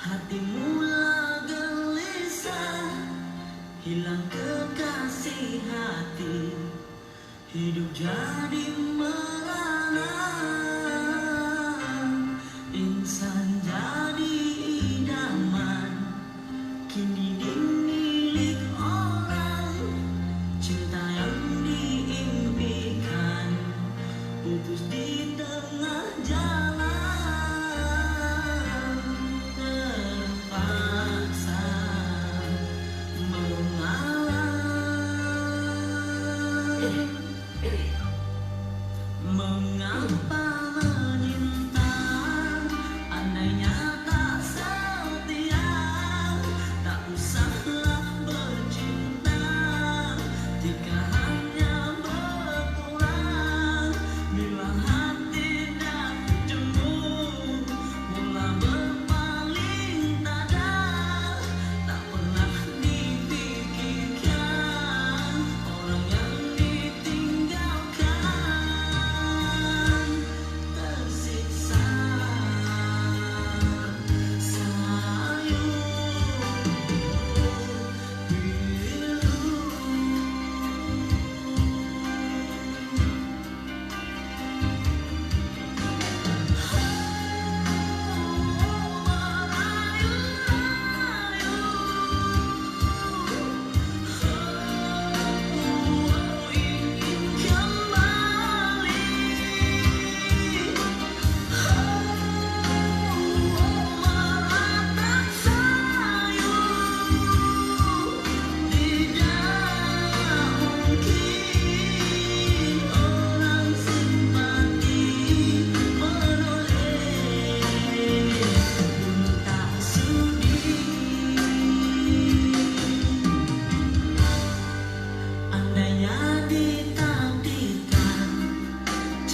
Hati mula gelisah, hilang kekasih hati, hidup jadi merana, insan jadi idaman, kini dimilik orang, cinta yang diimpikan putus di tengah jalan. Mengapa menyinta, andainya tak setia, tak usahlah bercinta, jika hanya berkurang. Bila hati dah jemu, mula berpaling tada, tak pernah dipikirkan orang yang ditinggalkan. Tersiksa sayang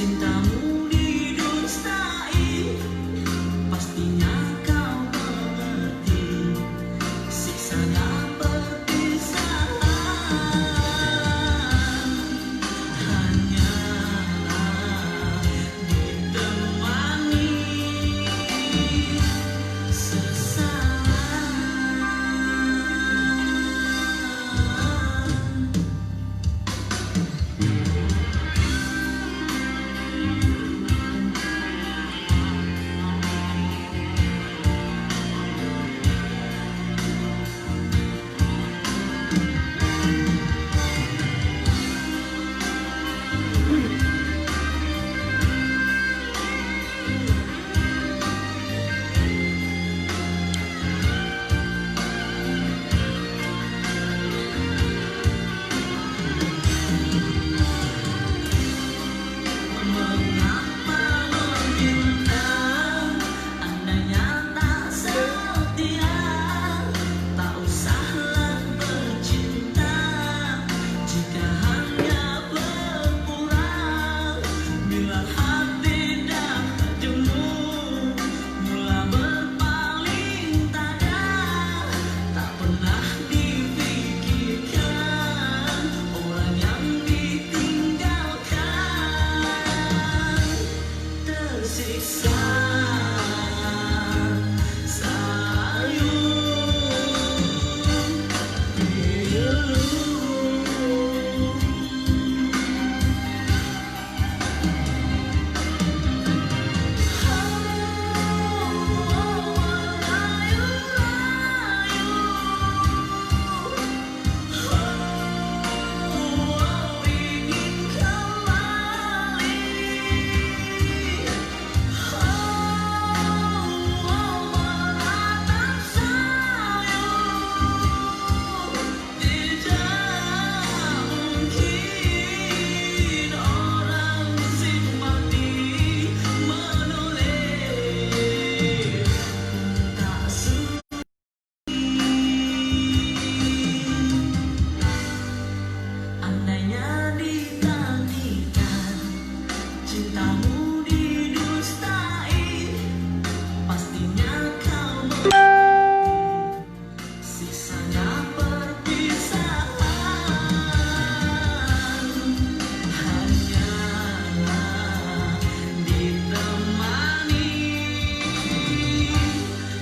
cintamu didustai, pastinya kau mengerti siksanya perpisahan. Hanyalah ditemani sesalan.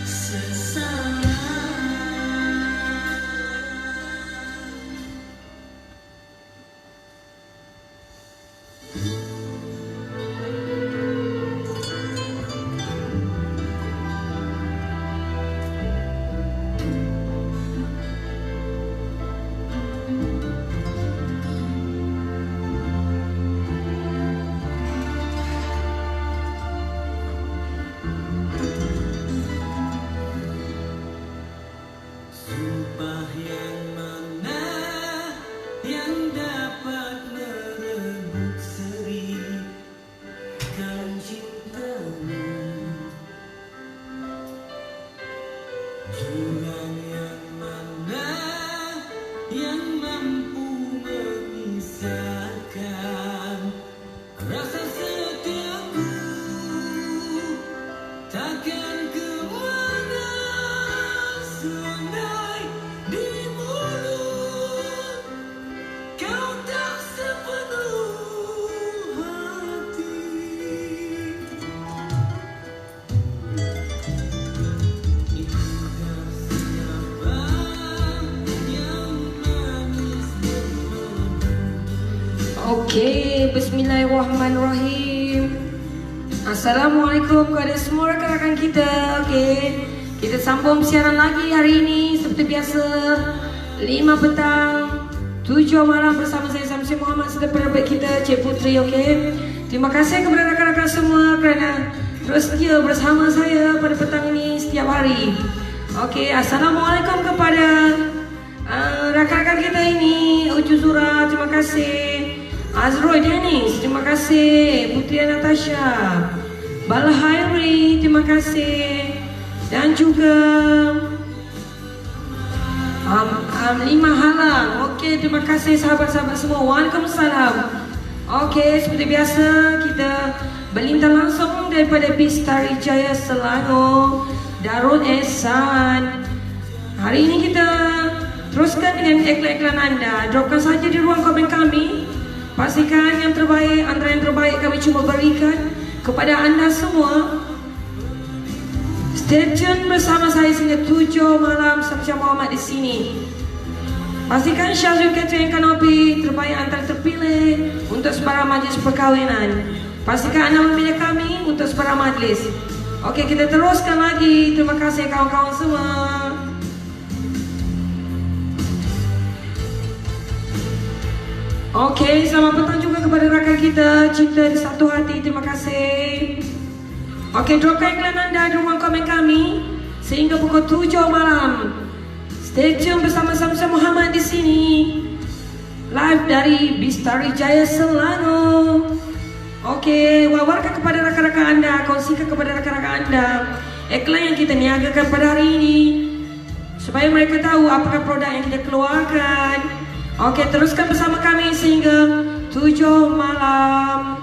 Sesat Okey, bismillahirrahmanirrahim. Assalamualaikum kepada semua rakan-rakan kita. Okey, kita sambung siaran lagi hari ini seperti biasa 5 petang 7 malam bersama saya Samsi Muhammad serta penerbit kita Cik Putri. Okey, terima kasih kepada rakan-rakan semua kerana terus setia bersama saya pada petang ini setiap hari. Okey, assalamualaikum kepada rakan-rakan kita ini. Ucu Zura, terima kasih. Azroy Dennis, terima kasih. Putri Natasha, Balhairi, terima kasih. Dan juga Lima Halang. Okey, terima kasih sahabat-sahabat semua. Waalaikumsalam. Okey, seperti biasa kita berlintang langsung daripada Bistari Jaya Selangor, Darul Ehsan. Hari ini kita teruskan dengan iklan-iklan anda. Dropkan saja di ruang komen kami. Pastikan yang terbaik, antara yang terbaik kami cuba berikan kepada anda semua. Stay tune bersama saya sehingga 7 malam Samsia Muhammad di sini. Pastikan Syazul Catering Kanopi terbaik antara terpilih untuk sebarang majlis perkahwinan. Pastikan anda memilih kami untuk sebarang majlis. Okey, kita teruskan lagi. Terima kasih kawan-kawan semua. Okey, selamat petang juga kepada rakan kita Cinta di Satu Hati, terima kasih. Okey, dropkan iklan anda di ruang komen kami sehingga pukul 7 malam. Stay tune bersama Samsia Muhammad di sini. Live dari Bistari Jaya Selangor. Okey, wawarkan kepada rakan-rakan anda, kongsikan kepada rakan-rakan anda iklan yang kita niagakan pada hari ini supaya mereka tahu apakah produk yang kita keluarkan. Okey, teruskan bersama kami sehingga 7 malam.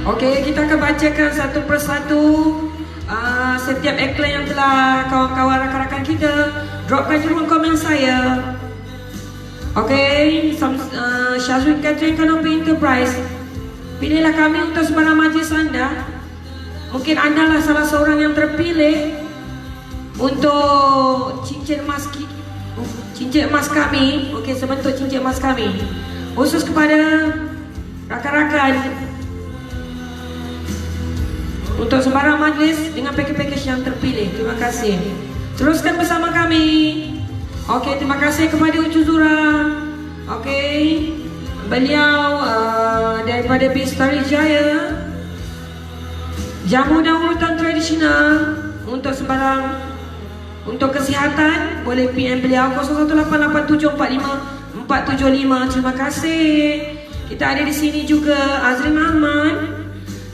Okey, kita akan bacakan satu persatu setiap iklan yang telah kawan-kawan rakan-rakan kita dropkan di ruang komen saya. Okey, Syazwin Catering Kanopi Enterprise, pilihlah kami untuk sebarang majlis anda. Mungkin anda lah salah seorang yang terpilih untuk cincin emas kami. Okey, sebentuk cincin emas kami khusus kepada rakan-rakan untuk sebarang majlis dengan package-package yang terpilih. Terima kasih. Teruskan bersama kami. Okey, terima kasih kepada Ucu Zura. Okey, beliau daripada Bistari Jaya. Jamu dan urutan tradisional untuk sebarang, untuk kesihatan boleh PM beliau 0188745475. Terima kasih. Kita ada di sini juga Azrin Ahmad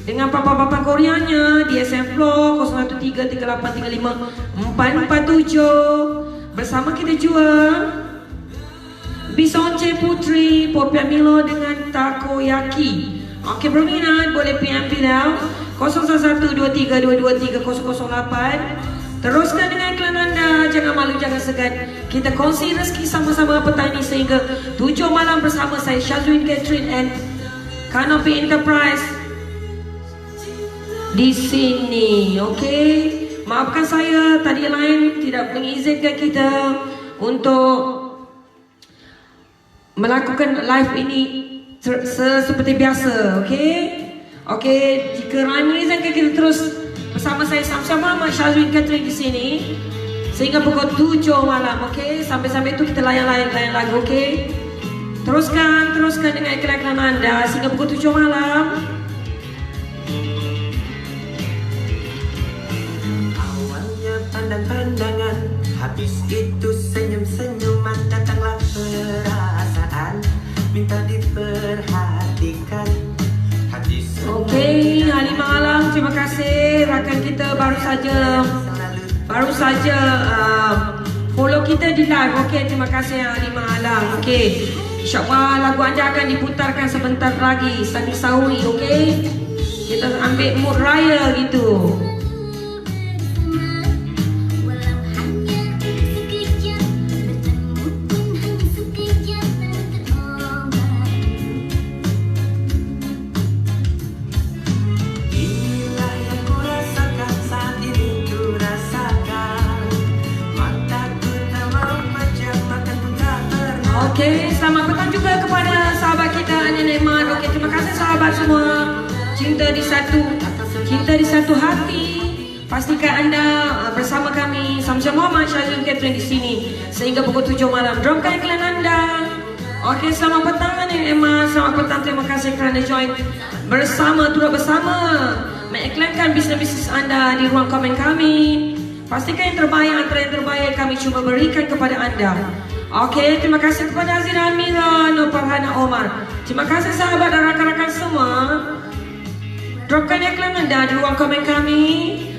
dengan papa-papa Koreanya di SM Floor 0113835447. Bersama kita jual Bisonce Putri, Popiah Milo dengan takoyaki. Okey, berminat boleh PM beliau 011232230008. Teruskan dengan iklan anda, jangan malu, jangan segan. Kita kongsi rezeki sama-sama petang ini sehingga 7 malam bersama saya Syazwin Catering and Kanopi Enterprise di sini. Okey, maafkan saya tadi lain tidak mengizinkan kita untuk melakukan live ini seperti biasa. Okey, jika lain mengizinkan kita terus bersama saya Samsia Muhammad Syazwin Catering di sini sehingga pukul 7 malam. Okey, sampai itu kita layan lagu. Okey, teruskan dengan iklan-iklan anda sehingga pukul 7 malam. Pandang-pandangan, habis itu senyum-senyuman, datanglah perasaan, minta diperhatikan. Okey, Halimah Alam, terima kasih. Rakan kita baru saja follow kita di live. Okey, terima kasih Halimah Alam. Okey, insyaAllah lagu anda akan diputarkan sebentar lagi sambil sahuri. Okey, kita ambil mood raya gitu. petang juga kepada sahabat kita Ania Nekmat. Okey, terima kasih sahabat semua. Cinta di satu hati. Pastikan anda bersama kami Samsia Muhammad Syazul Catherine di sini sehingga pukul 7 malam. Drumkan iklan anda. Okey, selamat petang Ania Nekmat. Selamat petang. Terima kasih kerana join turut bersama mengiklankan bisnes-bisnes anda di ruang komen kami. Pastikan yang terbaik antara yang terbaik kami cuba berikan kepada anda. Okey, terima kasih kepada Azira Amira, Nur Farhana Omar. Terima kasih sahabat dan rakan-rakan semua. Dropkan iklan anda di ruang komen kami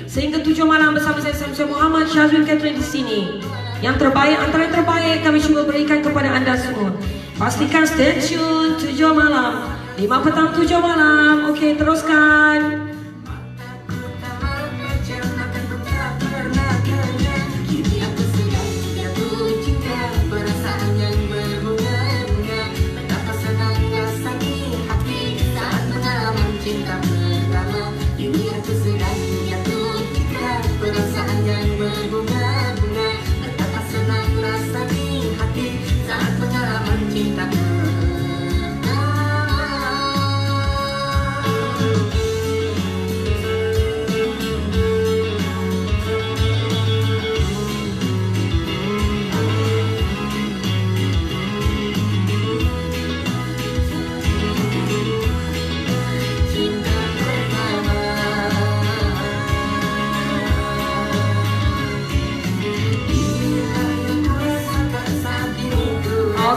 sehingga 7 malam bersama saya Samsia Muhammad Syazul Catherine di sini. Yang terbaik antara yang terbaik kami cuba berikan kepada anda semua. Pastikan stay tune 7 malam, 5 petang 7 malam. Okey, teruskan.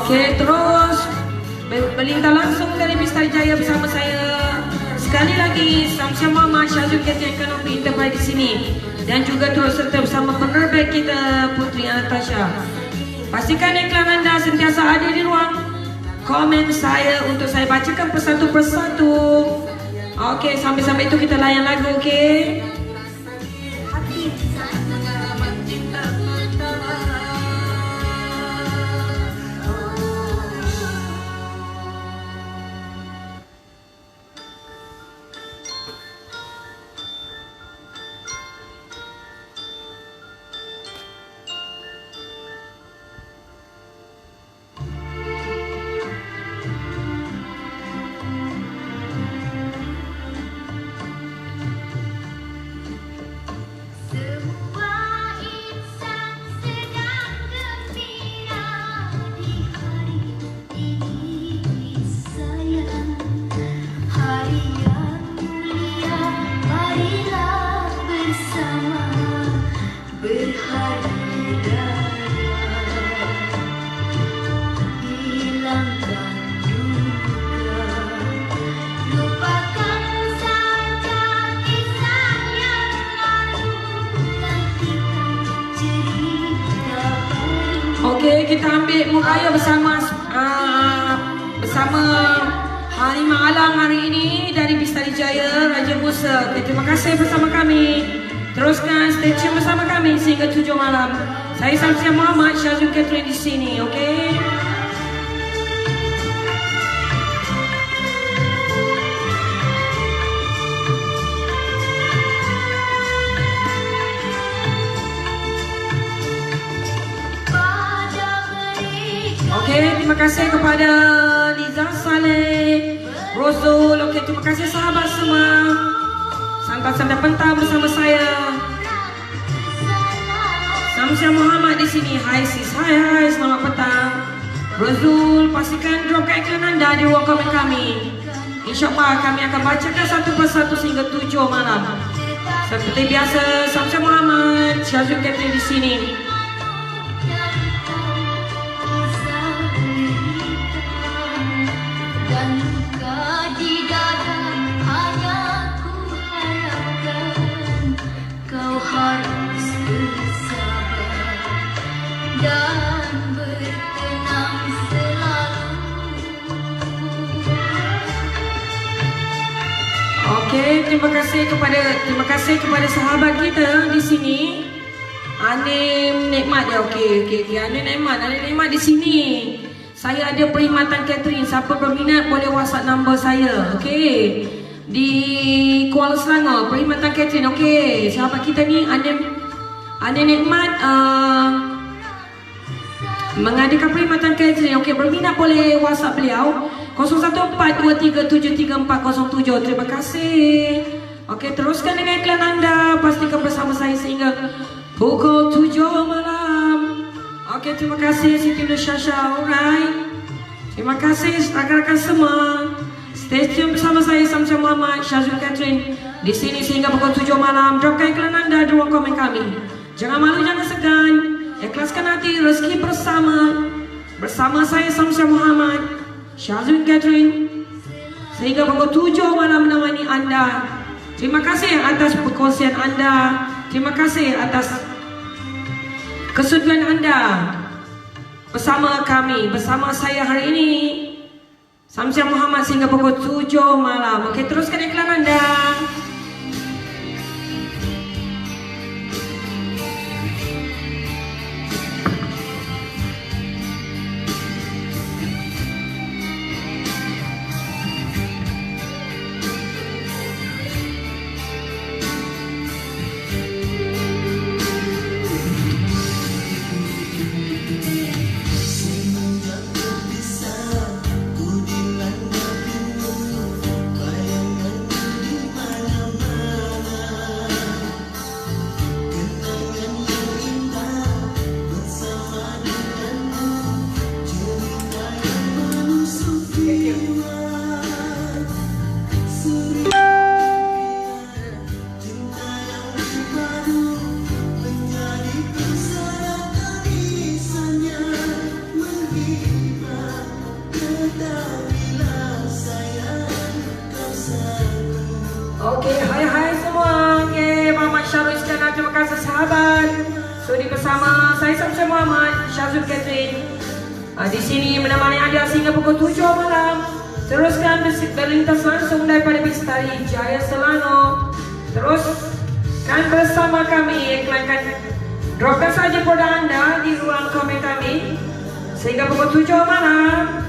Okey, terus melintang langsung dari Bistari Jaya bersama saya. Sekali lagi Samsia Muhammad Syazul Catherine Ekonomi Enterprise di sini dan juga turut serta bersama penerbit kita Putri Anastasia. Pastikan iklan anda sentiasa ada di ruang komen saya untuk saya bacakan persatu persatu. Okey, sambil-sambil itu kita layan lagu, okey? Okey, kita ambil muraya bersama Halimah Alam hari ini dari Bistari Jaya Raja Musa. Okay, terima kasih bersama kami. Teruskan stay tune bersama kami sehingga 7 malam. Saya Samsia Muhammad Syazul Catherine di sini, okey? Okey, terima kasih kepada Liza Saleh, Rozul. Okey, terima kasih sahabat semua. Santai-santai petang bersama saya Samsia Muhammad di sini. Hai sis, hai, selamat petang. Rozul, pastikan dropkan iklan anda di ruang komen kami. InsyaAllah kami akan bacakan satu persatu sehingga 7 malam. Seperti biasa, Samsia Muhammad Syazul Catherine di sini. Harus bersabar dan bertenang selalu. Okey, terima kasih kepada sahabat kita di sini. Anim Nekmat ya, okey. Anim Nekmat di sini. Saya ada perkhidmatan catering. Siapa berminat boleh WhatsApp nombor saya, okey. Di Kuala Selangor, perkhidmatan catering. Okey, sahabat kita ni Anim Nekmat mengadakan perkhidmatan catering. Okey, berminat boleh WhatsApp beliau 0142373407. Terima kasih. Okey, teruskan dengan iklan anda. Pastikan bersama saya sehingga pukul 7 malam. Okey, terima kasih Siti Nur Syasha. Alright. Terima kasih rakan-rakan semua. Stay tune bersama saya Samsul Muhammad Syazul Catherine di sini sehingga pukul 7 malam. Dropkan iklan anda di ruang komen kami. Jangan malu, jangan segan. Ikhlaskan hati, rezeki bersama saya Samsul Muhammad Syazul Catherine sehingga pukul 7 malam menemani anda. Terima kasih atas perkongsian anda. Terima kasih atas kesudian anda bersama kami, bersama saya hari ini Samsul Muhammad sehingga pukul 7 malam. Okey, teruskan iklan anda. Okey, hai semua. Okey, Muhammad Syarul Iskandar, terima kasih sahabat. Sudi bersama saya Samsul Muhammad Syazul Catherine di sini menemani anda sehingga pukul 7 malam. Teruskan berlintas langsung daripada Bistari Jaya Selangor. Teruskan bersama kami, iklankan, dropkan saja produk anda di ruang komen kami sehingga pukul 7 malam.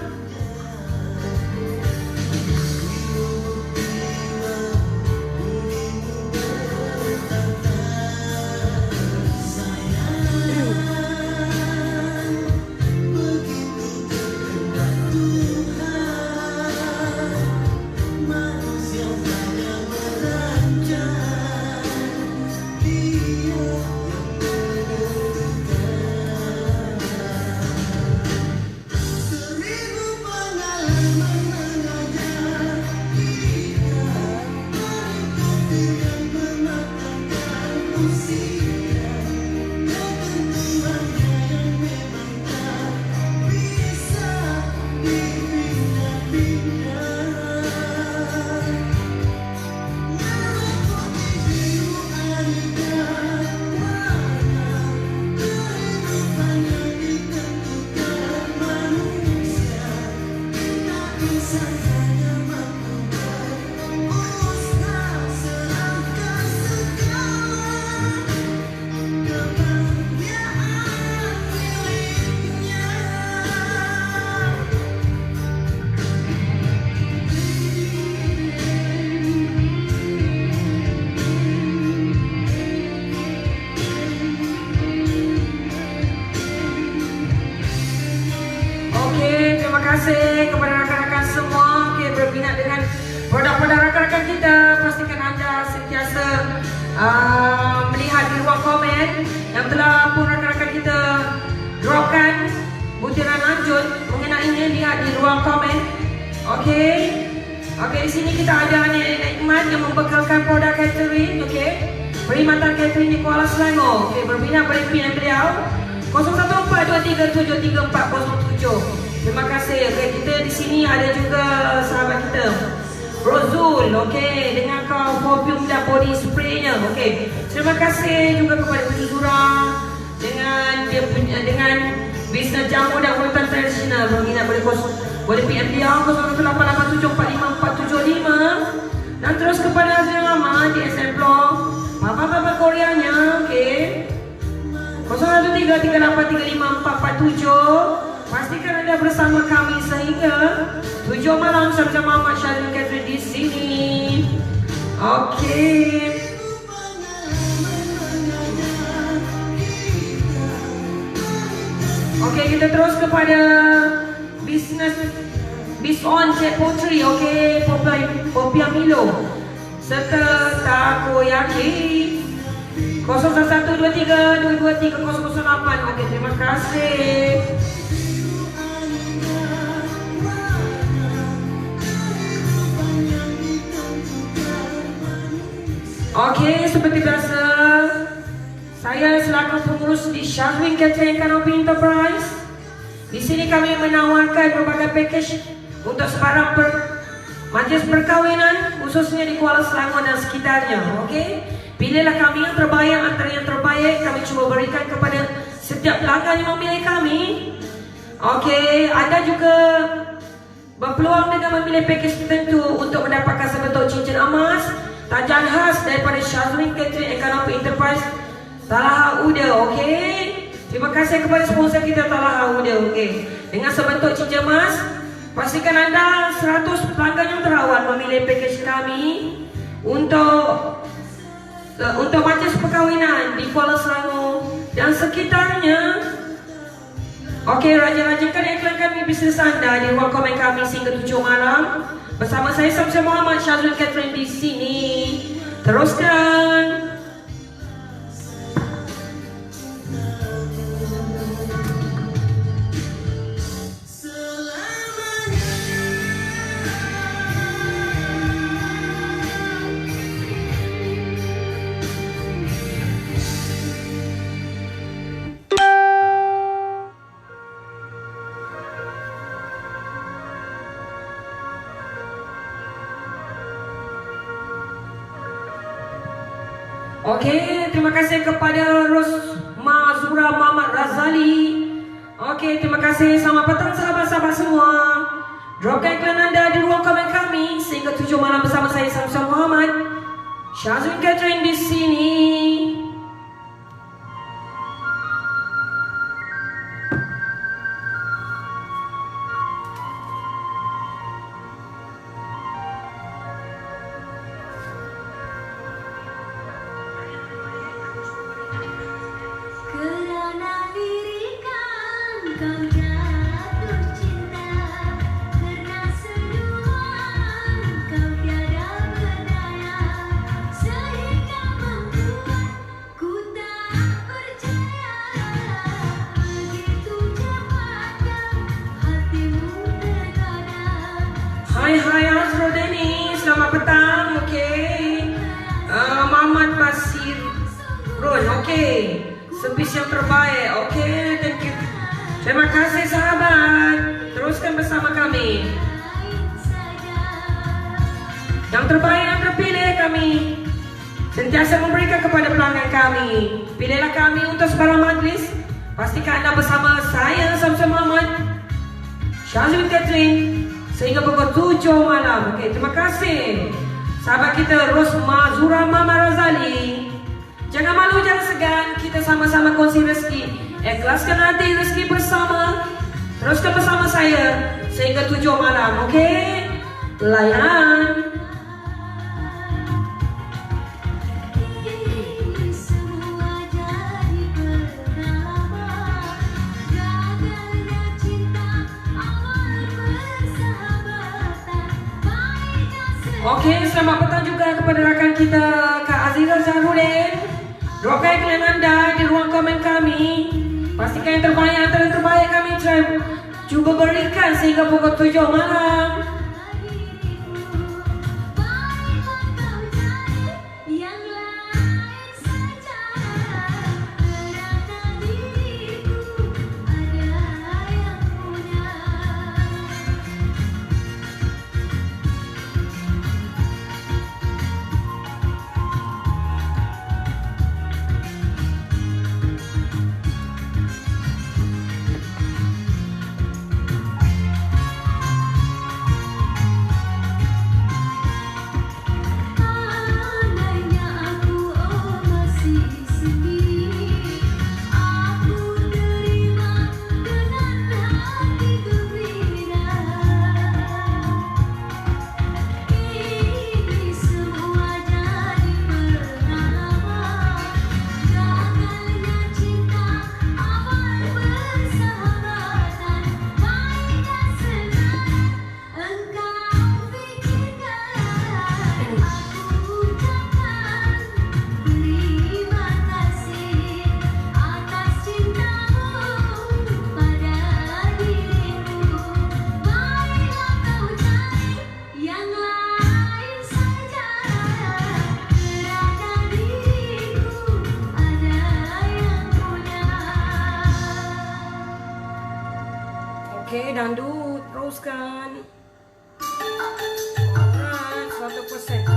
Terima kasih kepada rakan-rakan semua. Okey, berminat dengan produk-produk rakan-rakan kita, pastikan anda sentiasa melihat di ruang komen yang telah pun rakan-rakan kita dropkan butiran lanjut mengenainya. Lihat di ruang komen. Okey, di sini kita ada Nenek Iman yang membekalkan produk catering. Okey, perkhidmatan catering di Kuala Selangor. Okey, berminat boleh PM beliau 0142334407. Terima kasih. Okey, kita di sini ada juga sahabat kita Rozul, okey, dengan perfume dan body spray-nya. Okey, terima kasih juga kepada Uju Zura dengan bisnes jamu dan urutan tradisional. Berminat boleh PM dia 0188745475 dan terus kepada Azri Lama di SM Blog Papa Koreanya. Okey, 0133835447. Pastikan anda bersama kami sehingga 7 malam sama-sama Muhammad Syazul Catherine di sini. Okey. Okey, kita kita terus kepada bisnes Bis on Cik Putri, okey, Popiah Milo serta Takoyaki 0112322308. Okey, terima kasih. Okey, seperti biasa, saya selaku pengurus di Shazwin Catering Canopy Enterprise. Di sini kami menawarkan berbagai pakej untuk sebarang majlis perkahwinan, khususnya di Kuala Selangor dan sekitarnya. Okey, pilihlah kami yang terbaik antara yang terbaik kami cuba berikan kepada setiap pelanggan yang memilih kami. Okey, anda juga berpeluang dengan memilih pakej tertentu untuk mendapatkan sebentuk cincin emas tajan khas daripada Shazwin Catering Canopy Enterprise Talaha Uda. Okey, terima kasih kepada sponsor kita Talaha Uda. Okey, dengan sebentuk cincin emas, pastikan anda 100 pelanggan yang terawat memilih pakej kami untuk majlis perkahwinan di Kuala Selangor dan sekitarnya. Okey, rajin-rajinkan iklan kami bisnes anda di ruang komen kami sehingga 7 malam. Bersama saya Samsul Muhammad, Shazwin Catering di sini. Teruskan. Okey, terima kasih kepada Rosma Zura Muhammad Razali. Okey, terima kasih. Selamat petang sahabat-sahabat semua. Dropkan iklan anda di ruang komen kami sehingga 7 malam bersama saya Samsul Muhammad, Shazwin Catering di sini. Kerana dirikan kau jatuh cinta, karena senyuman kau tiada berdaya, sehingga membuatku tak percaya begitu cepatnya hatimu tergoda. Hai Azrul Denny, selamat petang. Okey, Muhammad Basir Rul, okey, servis yang terbaik. Okey, thank you. Terima kasih sahabat. Teruskan bersama kami. Yang terbaik yang terpilih kami sentiasa memberikan kepada pelanggan kami. Pilihlah kami untuk sebarang majlis. Pastikan anda bersama saya Samsul Muhammad, Shazwin Catering sehingga pukul 7 malam. Okey, terima kasih sahabat kita Rosma Zura Mama Razali. Jangan malu, jangan segan, kita sama-sama kongsi rezeki. Ikhlaskan hati rezeki bersama. Teruskan bersama saya sehingga 7 malam. Okey, layan. Ini semua jadi pengalaman, gagalnya cinta awal persahabatan, baiknya Okey, selamat petang juga kepada rakan kita Kak Azizah Zahrudin. Dropkan iklan anda di ruang komen kami. Pastikan yang terbaik antara yang terbaik kami cuba berikan sehingga pukul 7 malam. yang lain saja, kerana diriku ada yang punya. teruskan. Alright, 100%.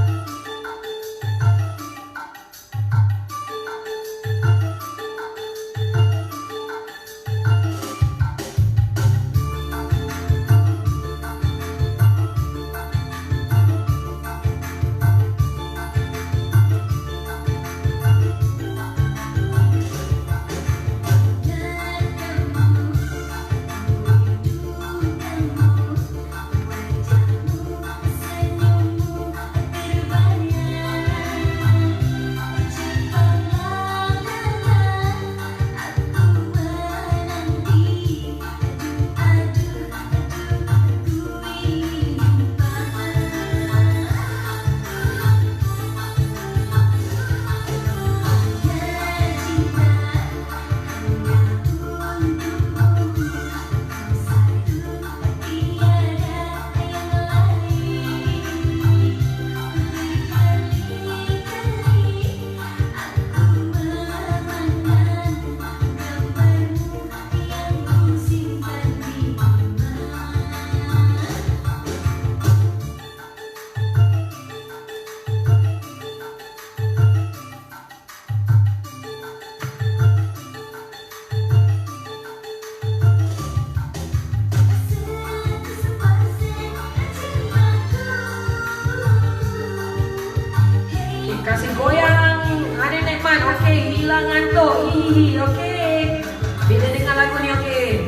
Kasih goyang, ada nikmat, okey. Hilang ngantuk, hihi, okey. Bila dengar lagu ni, okey.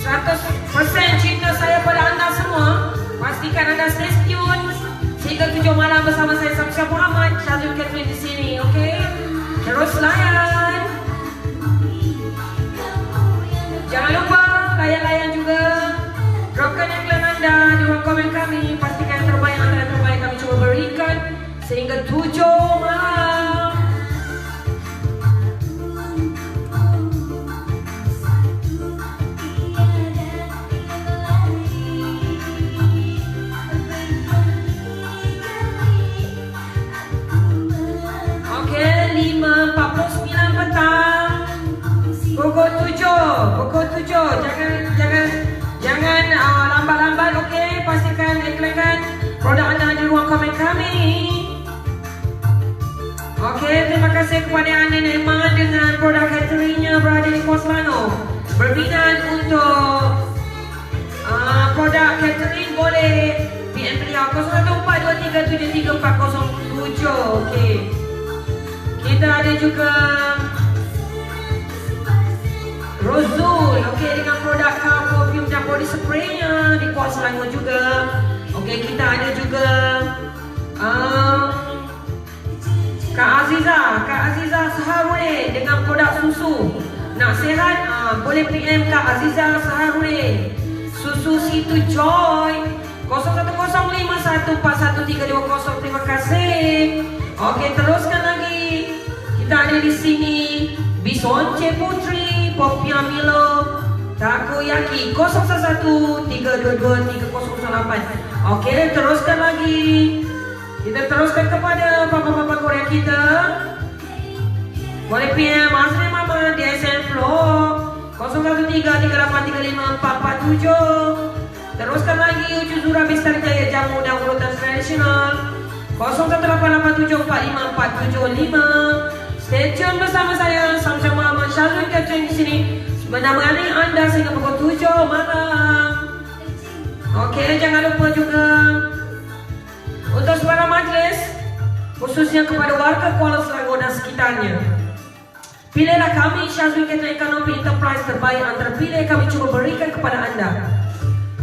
100% cinta saya pada anda semua. Pastikan anda stay tune sehingga 7 malam bersama saya Samsyah Muhammad, Syazul Catherine di sini, okey. Terus layan. Jangan lupa layan-layan juga. Dropkan iklan anda di ruang komen kami. Pastikan yang terbaik antara yang terbaik kami cuba berikan sehingga 7 malam. Okey, 5.49 petang. Pukul 7. Jangan lambat-lambat, okey. Pastikan iklankan produk anda di ruang komen kami. Okey, terima kasih kepada Andi Neman dengan produk cateringnya berada di Kuala Selangor. Berminat untuk produk catering boleh PM beliau 0142373407. Okey. Kita ada juga Rozul, okey, dengan produk perfume dan body spray-nya di Kuala Selangor juga. Okey, kita ada juga Kak Aziza Saharudin dengan produk susu. Nak sihat, boleh PM Kak Aziza Saharudin. Susu Situ Joy 0105141320. Terima kasih. Okey, teruskan lagi. Kita ada di sini Bisonce Putri, Popia Milo, Takoyaki 0113223008. Okey, teruskan lagi. Kita teruskan kepada papa-papa Korea kita. Boleh PM Azri Mama di SN Flow 0133835447. Teruskan lagi Ucu Zura Bestari Jaya Jamu dan Urutan Tradisional 0188454775. Stay tune bersama saya Samsyah Muhammad, Syazul Catherine di sini menemani anda sehingga pukul 7 malam. Okey, jangan lupa juga untuk suara majlis, khususnya kepada warga Kuala Selangor dan sekitarnya. Pilihlah kami, Syazul Catering Economy Enterprise terbaik antara pilih kami cuba berikan kepada anda.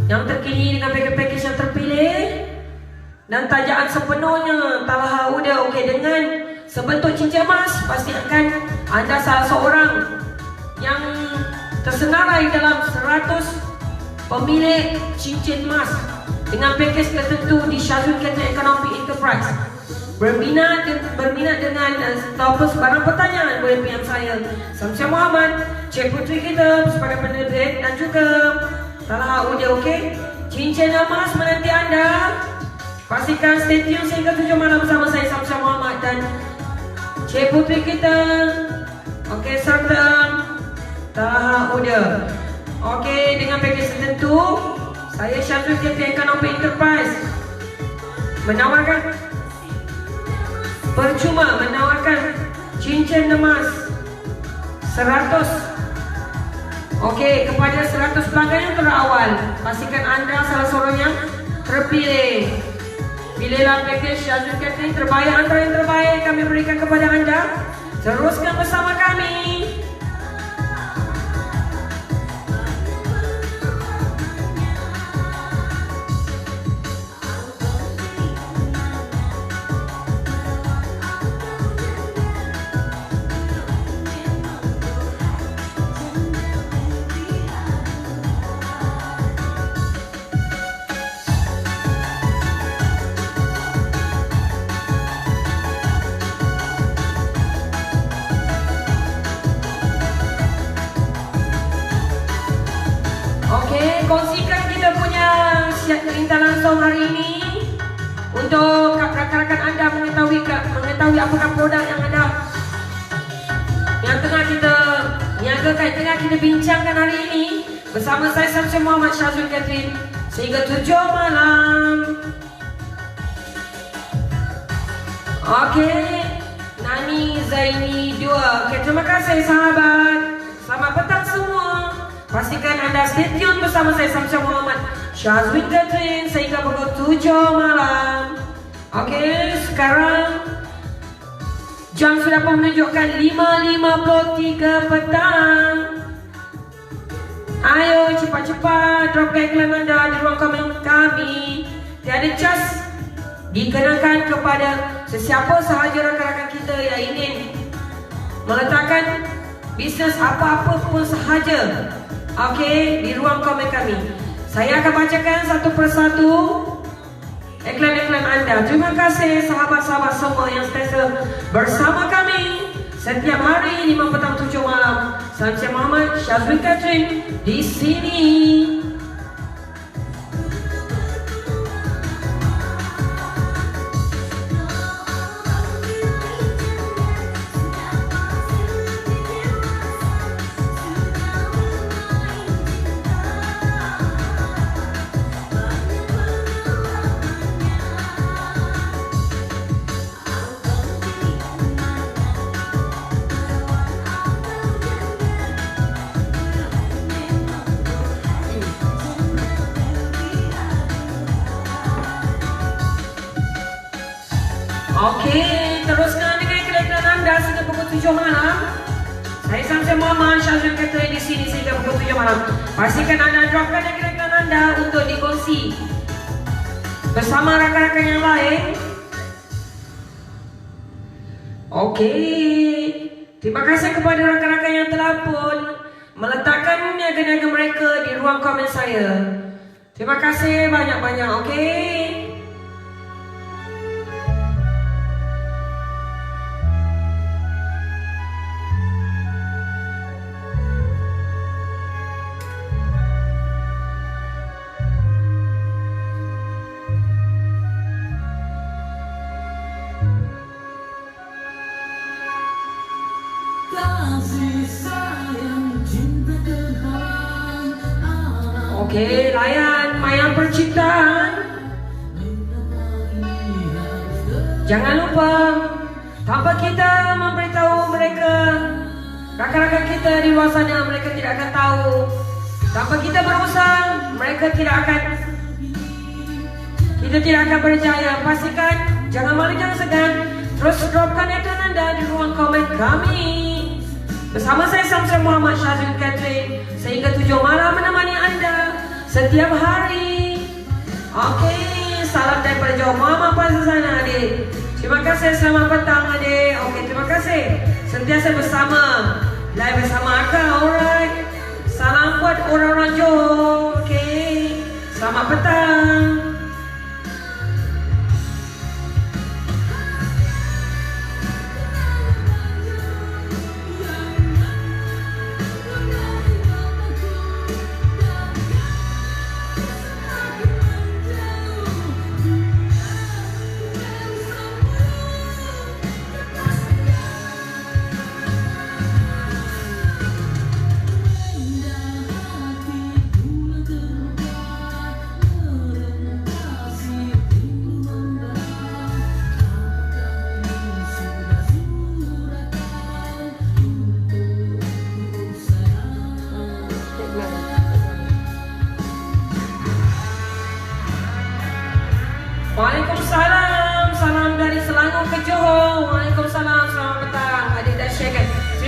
Yang terkini dengan package yang terpilih dan tajaan sepenuhnya Talaha Uda, okey, dengan sebentuk cincin emas. Pastikan anda salah seorang yang tersenarai dalam 100 pemilik cincin emas dengan package tertentu di Syazul Catering Economy Enterprise. Berminat dengan topik sebarang pertanyaan boleh PM saya Samsyah Muhammad, Cik Putri kita sebagai penerbit dan juga Talaha Uda, okey. Cincin emas menanti anda. Pastikan stay tune sehingga 7 malam bersama saya Samsyah Muhammad dan Cik Putri kita, okey, serta Talaha Uda. Okey, dengan package tertentu Saya Syazul Catering Kanopi Enterprise menawarkan, percuma menawarkan cincin emas 100. Okey, kepada 100 pelanggan yang terawal, pastikan anda salah seorang yang terpilih. Pilihlah package Syazul Catering terbaik antara yang terbaik kami berikan kepada anda. Teruskan bersama kami. Okey, kongsikan kita punya perintah langsung hari ini untuk rakan-rakan anda mengetahui apakah produk yang tengah kita niagakan, tengah kita bincangkan hari ini bersama saya Syamsul Muhammad Syazul Catering sehingga 7 malam. Okey, Nani Zaini 2. Okey, terima kasih sahabat. Selamat petang semua. Pastikan anda stay tune bersama saya Syamsul Muhammad Syazul Catering sehingga pukul 7 malam. Okey, sekarang jam sudah pun menunjukkan 5.53 petang. Ayo cepat-cepat dropkan iklan anda di ruang komen kami. Tiada cas dikenakan kepada sesiapa sahaja rakan-rakan kita yang ingin meletakkan bisnes apa-apa pun sahaja. Okey, di ruang komen kami. Saya akan bacakan satu persatu iklan-iklan anda. Terima kasih sahabat-sahabat semua yang sentiasa bersama kami setiap hari 5 petang 7 malam. Saya Muhammad Syazul Catering di sini. Okey, teruskan dengan iklan anda sehingga pukul 7 malam. Saya Syamsul Muhammad Syazul Catering di sini sehingga pukul 7 malam. Pastikan anda dropkan iklan anda untuk dikongsi bersama rakan-rakan yang lain. Okey, terima kasih kepada rakan-rakan yang telah pun meletakkan niaga-niaga mereka di ruang komen saya. Terima kasih banyak-banyak. Okey. Okey, layan Mayang Perciptaan. Jangan lupa, tanpa kita memberitahu mereka, rakan-rakan kita di luar sana, mereka tidak akan tahu. Tanpa kita berusaha, kita tidak akan berjaya. Pastikan, jangan malu, jangan segan. Terus dropkan iklan anda di ruang komen kami. Bersama saya Syamsul Muhammad Syazul Catering sehingga 7 malam menemani anda setiap hari. Okey, salam daripada Jawa Mama Pasal sana adik. Terima kasih, selamat petang adik. Okey, terima kasih. Sentiasa bersama, live bersama akak, alright. Salam buat orang-orang Johor. Okey, selamat petang.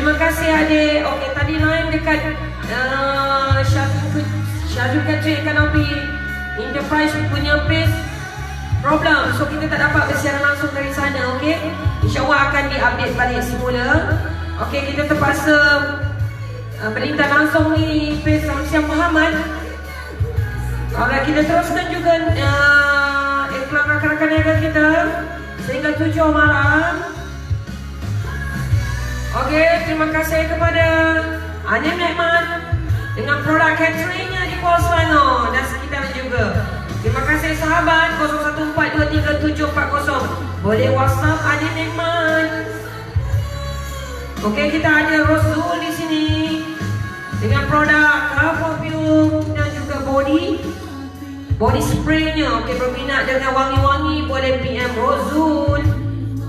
Terima kasih adik. Okey, tadi lain dekat Syazul Catering Kanopi Enterprise punya page problem. So kita tak dapat bersiaran langsung dari sana, okey? InsyaAllah akan diupdate balik semula. Okey, kita terpaksa berlintah langsung ni page Samsiah Muhammad. Alright, kita teruskan juga iklan rakan-rakan niaga kita sehingga 7 malam. Okey, terima kasih kepada Anim Nekmat dengan produk cateringnya di Kuala Selangor dan sekitar juga. Terima kasih sahabat 01423740. Boleh WhatsApp Anim Nekmat. Okey, kita ada Rosul di sini dengan produk Car Perfume dan juga body spraynya. Okey, berminat dengan wangi-wangi boleh PM Rosul.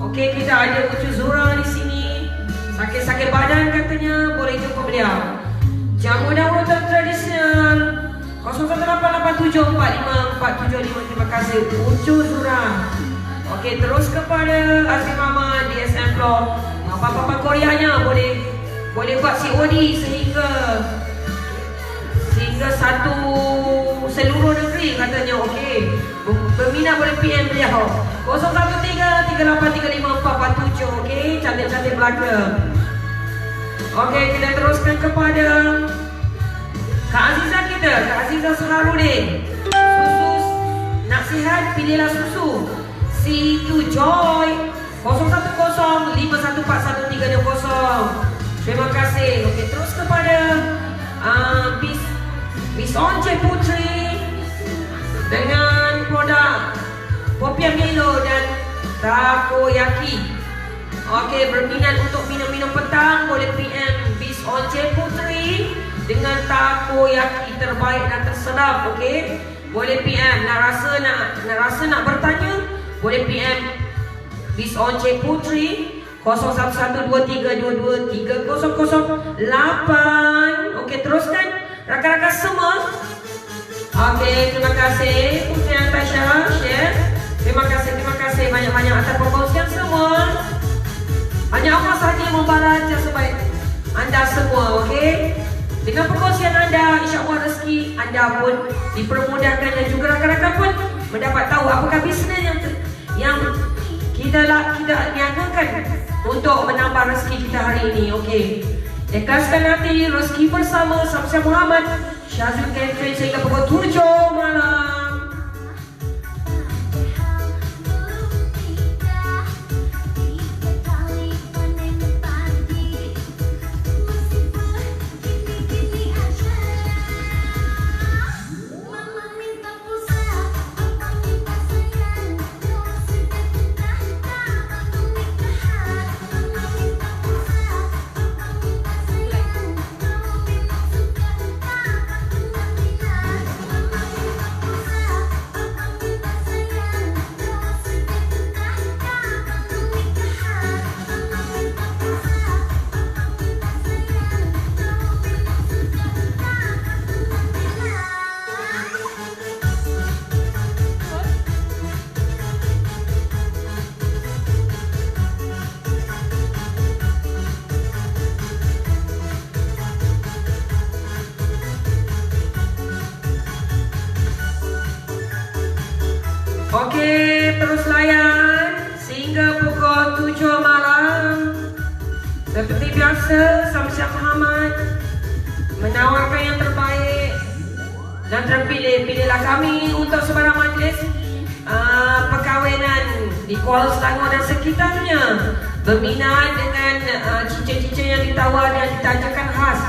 Okey, kita ada Ucu Zura di sini. Sakit-sakit badan katanya boleh jumpa beliau. Jamu dan urutan tradisional 0188745475. Terima kasih Ucu Zura. Okey, terus kepada Azim Ahmad DSM Floor. Apa-apa Koreanya boleh buat COD sehingga satu seluruh negeri katanya. Okey, berminat boleh PM beliau 0133835447. Okey, cantik-cantik belaka. Okey, kita teruskan kepada Kak Azizah kita, Kak Azizah Saharudin. Susu nasihat, pilihlah susu C2 Joy 0105141320. Terima kasih. Okey, terus kepada Miss Once Putri dengan produk Popiah Milo dan Takoyaki. Okey, berminat untuk minum-minum petang boleh PM Miss Once Putri dengan Takoyaki terbaik dan tersedap. Okey, boleh PM. Nak rasa nak bertanya boleh PM Miss Once Putri 0113223008. Okey, teruskan rakan-rakan semua. Okey, terima kasih Putri Natasha share. Terima kasih banyak-banyak atas perkongsian semua. Hanya Allah sahaja membalas sebaik anda semua. Okey, dengan perkongsian anda, insya-Allah rezeki anda pun dipermudahkan dan juga rakan-rakan pun mendapat tahu apakah bisnes yang kita niagakan untuk menambah rezeki kita hari ini. Okey, ikhlaskan hati, rezeki bersama Samsiah Muhammad Syazul Catering sehingga pukul 7 malam. Okey, terus layan sehingga pukul 7 malam. Seperti biasa, Samsiah Muhammad menawarkan yang terbaik dan terpilih. Pilihlah kami untuk sebarang majlis perkahwinan di Kuala Selangor dan sekitarnya. Berminat dengan cincin-cincin yang ditawar dan ditajakan khas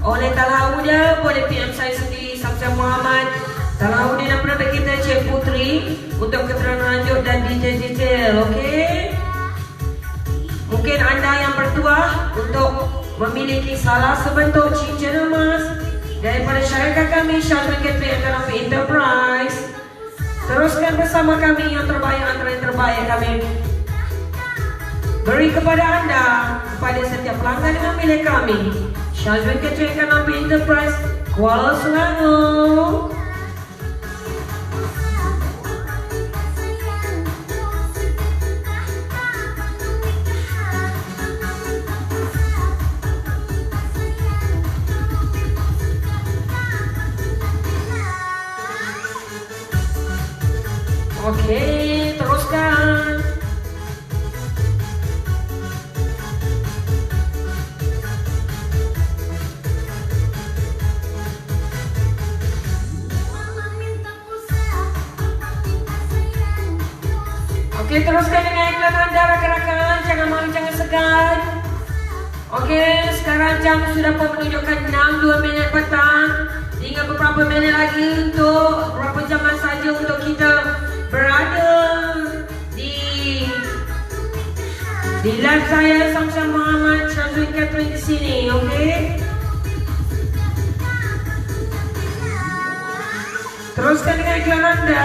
oleh Talauda, boleh PM saya sendiri Samsiah Muhammad. Talauda dan produk kita Cik Putri untuk keterangan lanjut dan detail. Okey, mungkin anda yang bertuah untuk memiliki salah sebentuk cincin emas daripada syarikat kami Syazul Catering Kanopi Enterprise. Teruskan bersama kami yang terbaik antara yang terbaik kami beri kepada anda, kepada setiap pelanggan yang memilih kami Syazul Catering Kanopi Enterprise Kuala Selangor. Okey, teruskan. Mama minta pulsa, papa minta sayang. Okey, teruskan dengan iklan anda rakan-rakan. Jangan malu, jangan segan. Okey, sekarang jam sudah pun menunjukkan 6.02 petang. Tinggal beberapa minit lagi untuk berapa jaman saja untuk kita berada di live saya Samsam Muhammad Syazwin Catherine di sini. Okey. Teruskan dengan iklan anda.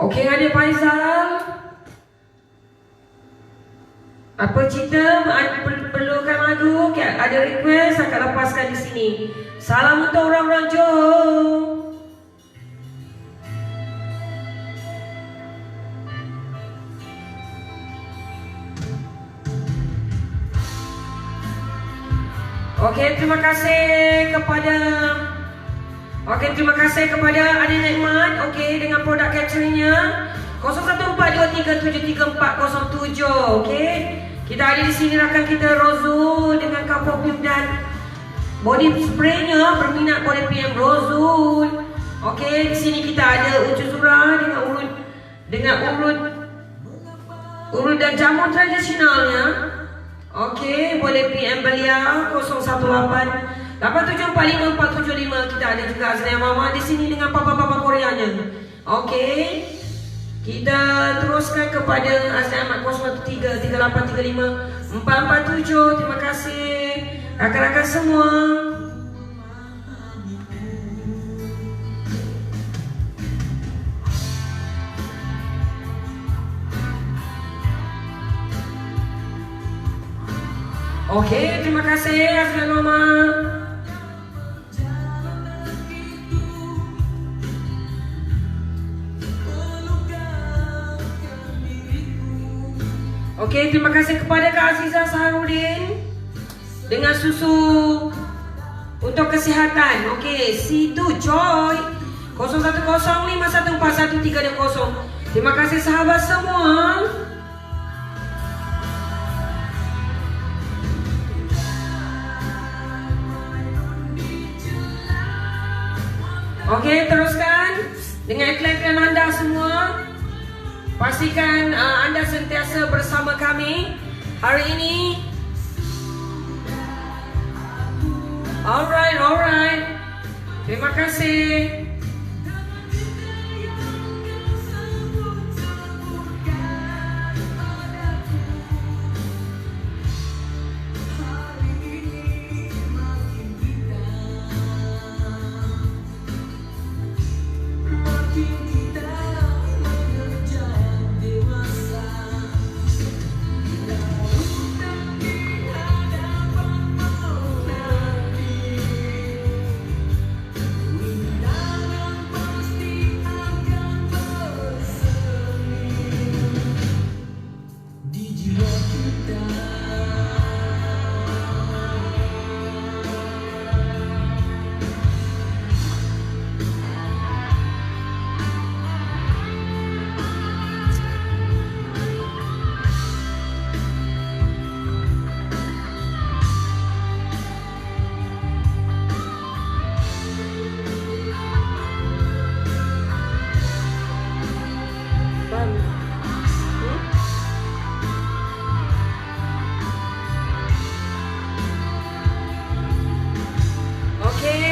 Okey, adik Faizal. Apa cerita? Perlukan lagu? Okay, ada request akan lepaskan di sini. Salam untuk orang-orang Johor. Okey, terima kasih kepada Adik Nikmat. Okey, dengan produk cateringnya 0142373407. Okey. Kita ada di sini rakan kita Rozul dengan cup perfume dan body spraynya. Berminat boleh PM Rozul. Okey, di sini kita ada ucu zura dengan urut dan jamu tradisionalnya. Okey, boleh PM beliau 018-8745-475. Kita ada juga Azria Mama di sini dengan papa-papa Koreanya. Okey. Kita teruskan kepada Azria Ahmad 0133835447. Terima kasih rakan-rakan semua. Okey, terima kasih Azria Mama. Okey, terima kasih kepada Kak Azizah Saharudin dengan susu untuk kesihatan. Okey, situ Joy 0105141320. Terima kasih sahabat semua. Okey, teruskan dengan iklan-iklan anda semua. Pastikan anda sentiasa bersama kami hari ini. Alright. Terima kasih.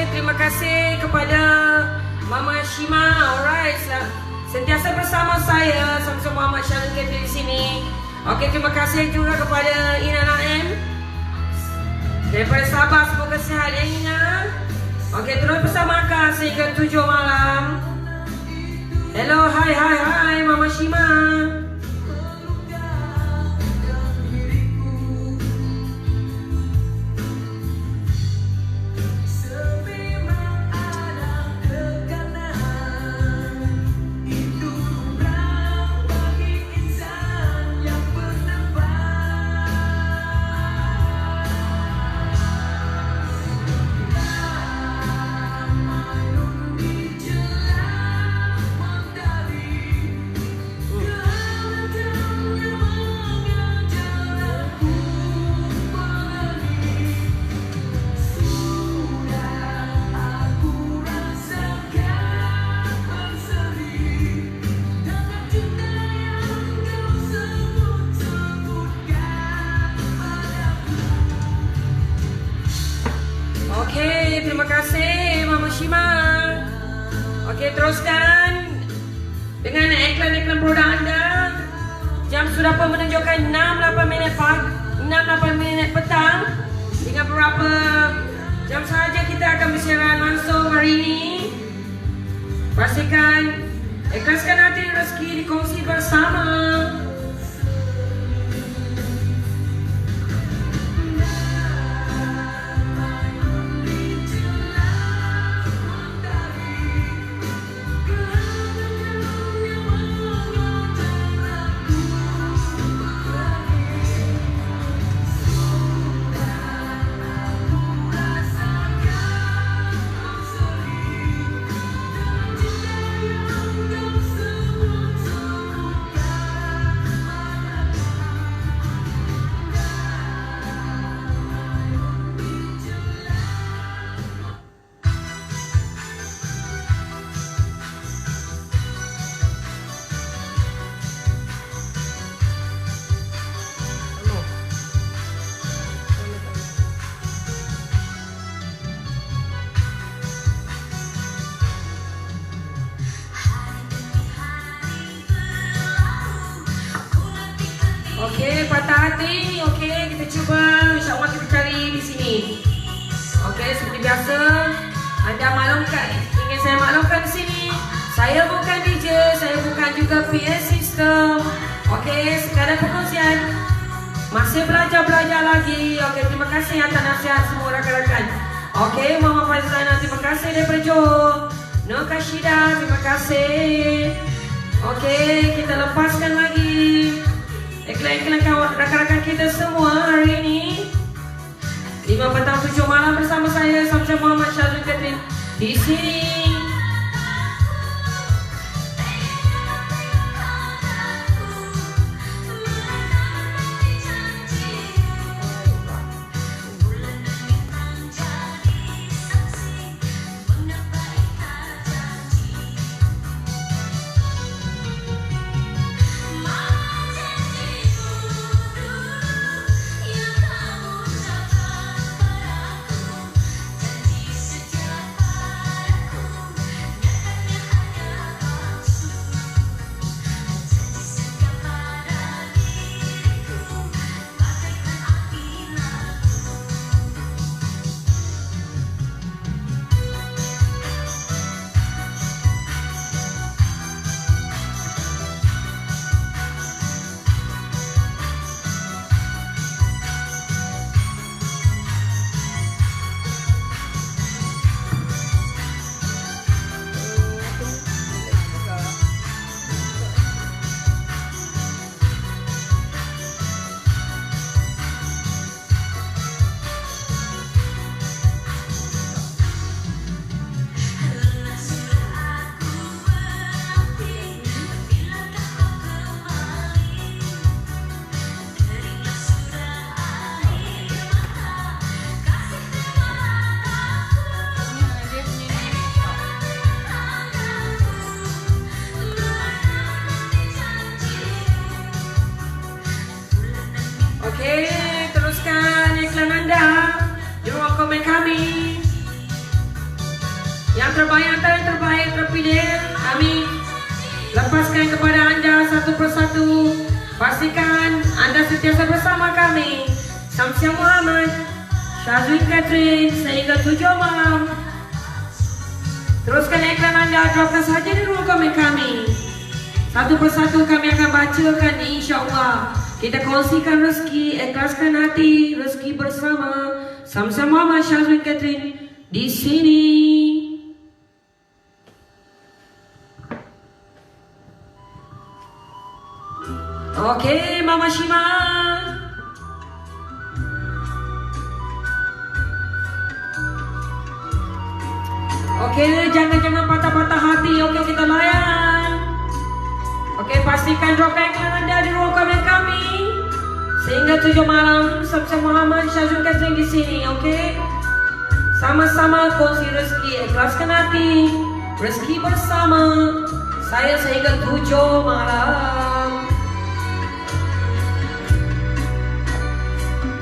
Terima kasih kepada Mama Shima. Alright, sentiasa bersama saya Samsung Muhammad Syazwin Catherine di sini. Okey, terima kasih juga kepada Ina Naim daripada Sabah. Semoga sihat ya Ina. Okey, terus bersama Kak sehingga 7 malam. Hello, hai Mama Shima. Okey, terima kasih Mama Shima. Okey, teruskan dengan iklan-iklan produk anda. Jam sudah pun menunjukkan 6-8 minit pagi, 6-8 minit petang. Tinggal beberapa jam sahaja kita akan bersiaran langsung hari ini. Pastikan ikhlaskan hati rezeki dikongsi bersama. Okey, patah hati. Okey, kita cuba. InsyaAllah kita cari di sini. Okey, seperti biasa, anda maklumkan, ingin saya maklumkan di sini, saya bukan DJ, saya bukan juga PA system. Okey, sekadar perkongsian. Masih belajar lagi. Okey, terima kasih atas nasihat semua rakan-rakan. Okey, Mama Faizana, terima kasih daripada Johor. Nur Kashida, terima kasih. Okey, kita lepaskan lagi iklan-iklan kawan rakan-rakan kita semua hari ini. 5 petang 7 malam bersama saya Samsyah Muhammad Syazul Catherine di sini. Okey, teruskan iklan anda di ruang komen kami. Yang terbaik antara yang terbaik terpilih, kami lepaskan kepada anda satu persatu. Pastikan anda sentiasa bersama kami Samsyah Muhammad Syazul Catherine sehingga 7 malam. Teruskan iklan anda, dropkan saja di ruang komen kami. Satu persatu kami akan bacakan, insyaAllah. Kita kongsikan rezeki, ikhlaskan hati, rezeki bersama Samsyah Muhammad Syazul Catherine di sini. Okey, Mama Shima. Okey, jangan patah-patah hati. Okey, kita layan. Okey, pastikan dropkan iklan anda di ruang komen kami sehingga 7 malam. Samsyah Muhammad Syazul Catherine di sini. Okey, sama-sama kongsi rezeki, ikhlaskan hati, rezeki bersama saya sehingga 7 malam.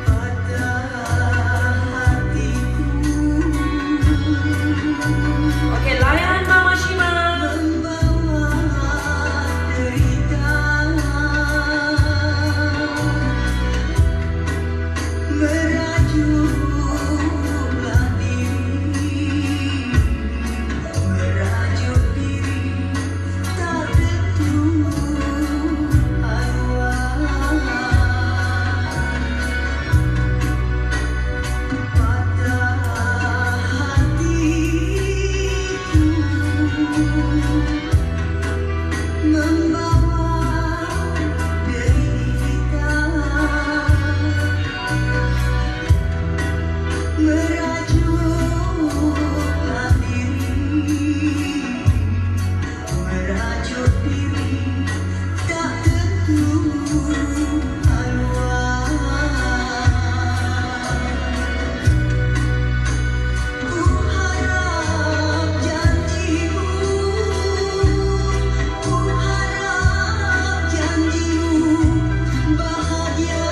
Pada hatiku merajuklah diri, merajuk diri, tak tentu arwah. Patah hatiku membawa derita, merajuklah diri, merajuk diri, tak tentu arwah. Ku harap janjimu, ku harap janjimu bahagia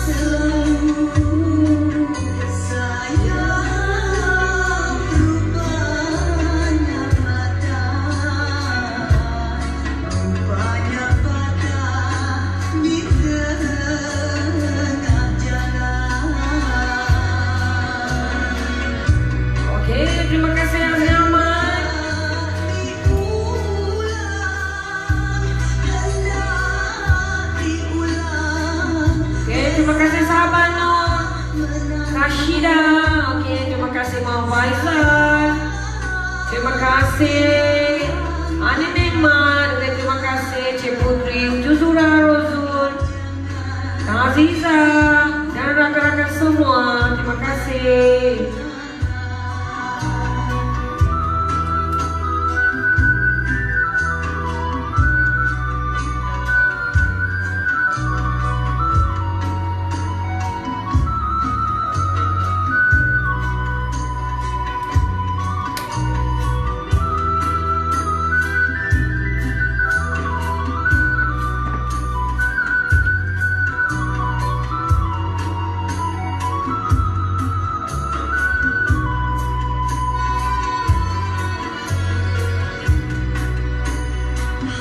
selalu. Sayang rupanya patah di tengah jalan. Okey, terima kasih Azri Ahmad. Okey, terima kasih sahabat Nur Rashida. Okey, terima kasih Mak Faizal. Terima kasih Ani Nemat. Dan terima kasih Cik Putri Juzura Rozul, Kang Aziza dan rakan-rakan semua. Terima kasih.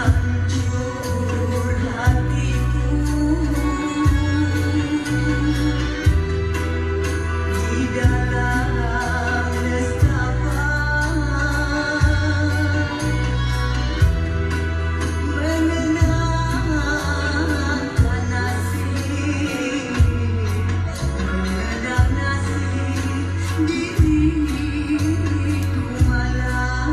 Hancur hatiku di dalam nestapa, mengenangkan nasib, mengenang nasib diriku malam.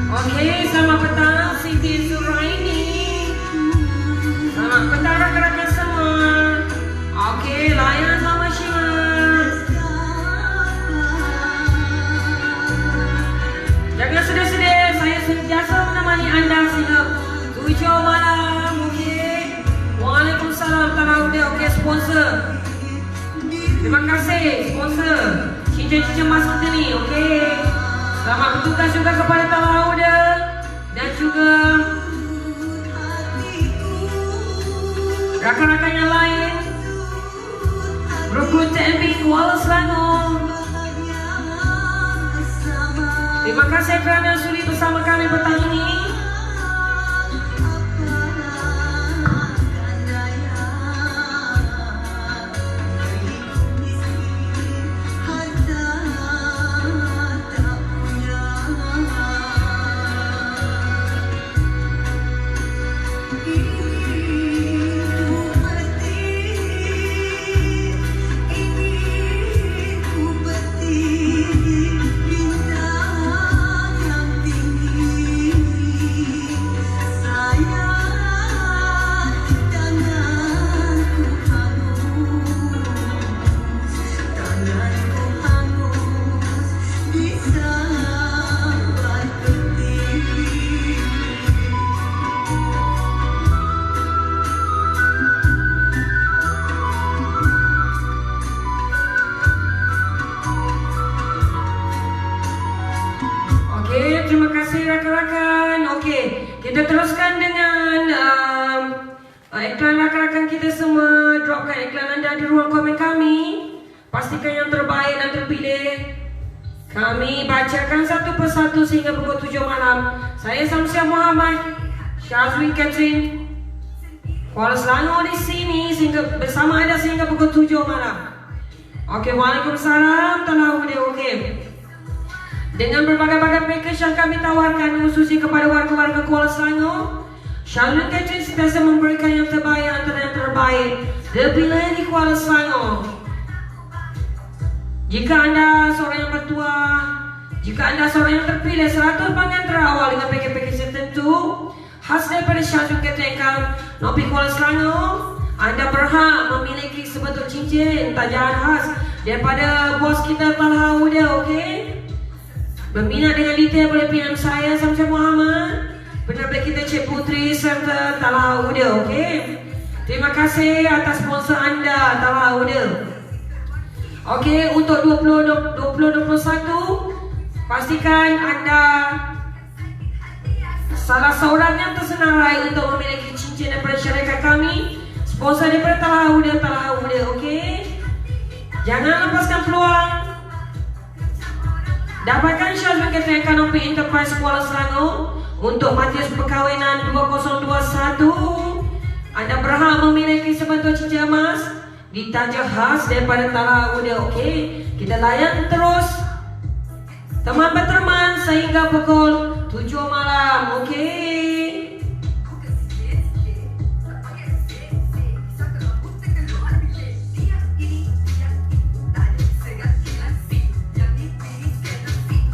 Okey, selamat petang Siti Suraini. Selamat petang rakan-rakan semua. Okey, layan sama Syimas. Jangan sedih-sedih, saya sentiasa menemani anda sehingga 7 malam. Okey. Waalaikumsalam Talaudah. Okey, sponsor. Terima kasih sponsor cincin-cincin emas kita ni. Okey. Selamat bertugas juga kepada Talaudah dan juga rakan-rakan yang lain. Rukun TMB Kuala Selangor. Terima kasih kerana sudi bersama kami petang ini. Terima kasih rakan-rakan. Okey, kita teruskan dengan iklan rakan-rakan kita semua. Dropkan iklan anda di ruang komen kami. Pastikan yang terbaik dan terpilih. Kami bacakan satu persatu sehingga pukul 7 malam. Saya Samsia Muhammad, Syazwi Catherine, Kuala Selangor di sini sehingga bersama anda sehingga pukul 7 malam. Okey, waalaikumsalam. Talahu dia okey. Dengan berbagai-bagai package yang kami tawarkan khususnya kepada warga-warga Kuala Selangor, Shazwin Catering sentiasa memberikan yang terbaik antara yang terbaik terpilih di Kuala Selangor. Jika anda seorang yang bertua, jika anda seorang yang terpilih 100 pelanggan terawal dengan package-package tertentu khas daripada Shazwin Catering Nopi Kuala Selangor, anda berhak memiliki sebetul cincin tajahan khas daripada bos kita Talha Huda, okey? Berminat dengan detail boleh PM saya Samsul Muhammad, penerbit kita Cik Putri serta Talha Huda, okey? Terima kasih atas sponsor anda Talha Huda. Okey, untuk 2021 pastikan anda salah seorang yang tersenarai untuk memiliki cincin daripada syarikat kami, sponsor daripada Talha Huda, okey? Jangan lepaskan peluang. Dapatkan Shazwin Catering Kanopi Enterprise Kuala Selangor untuk majlis perkahwinan 2021. Anda berhak memiliki sebentul cincin emas ditaja khas daripada Talha Huda, okey? Kita layan terus teman berteman sehingga pukul 7 malam, okey?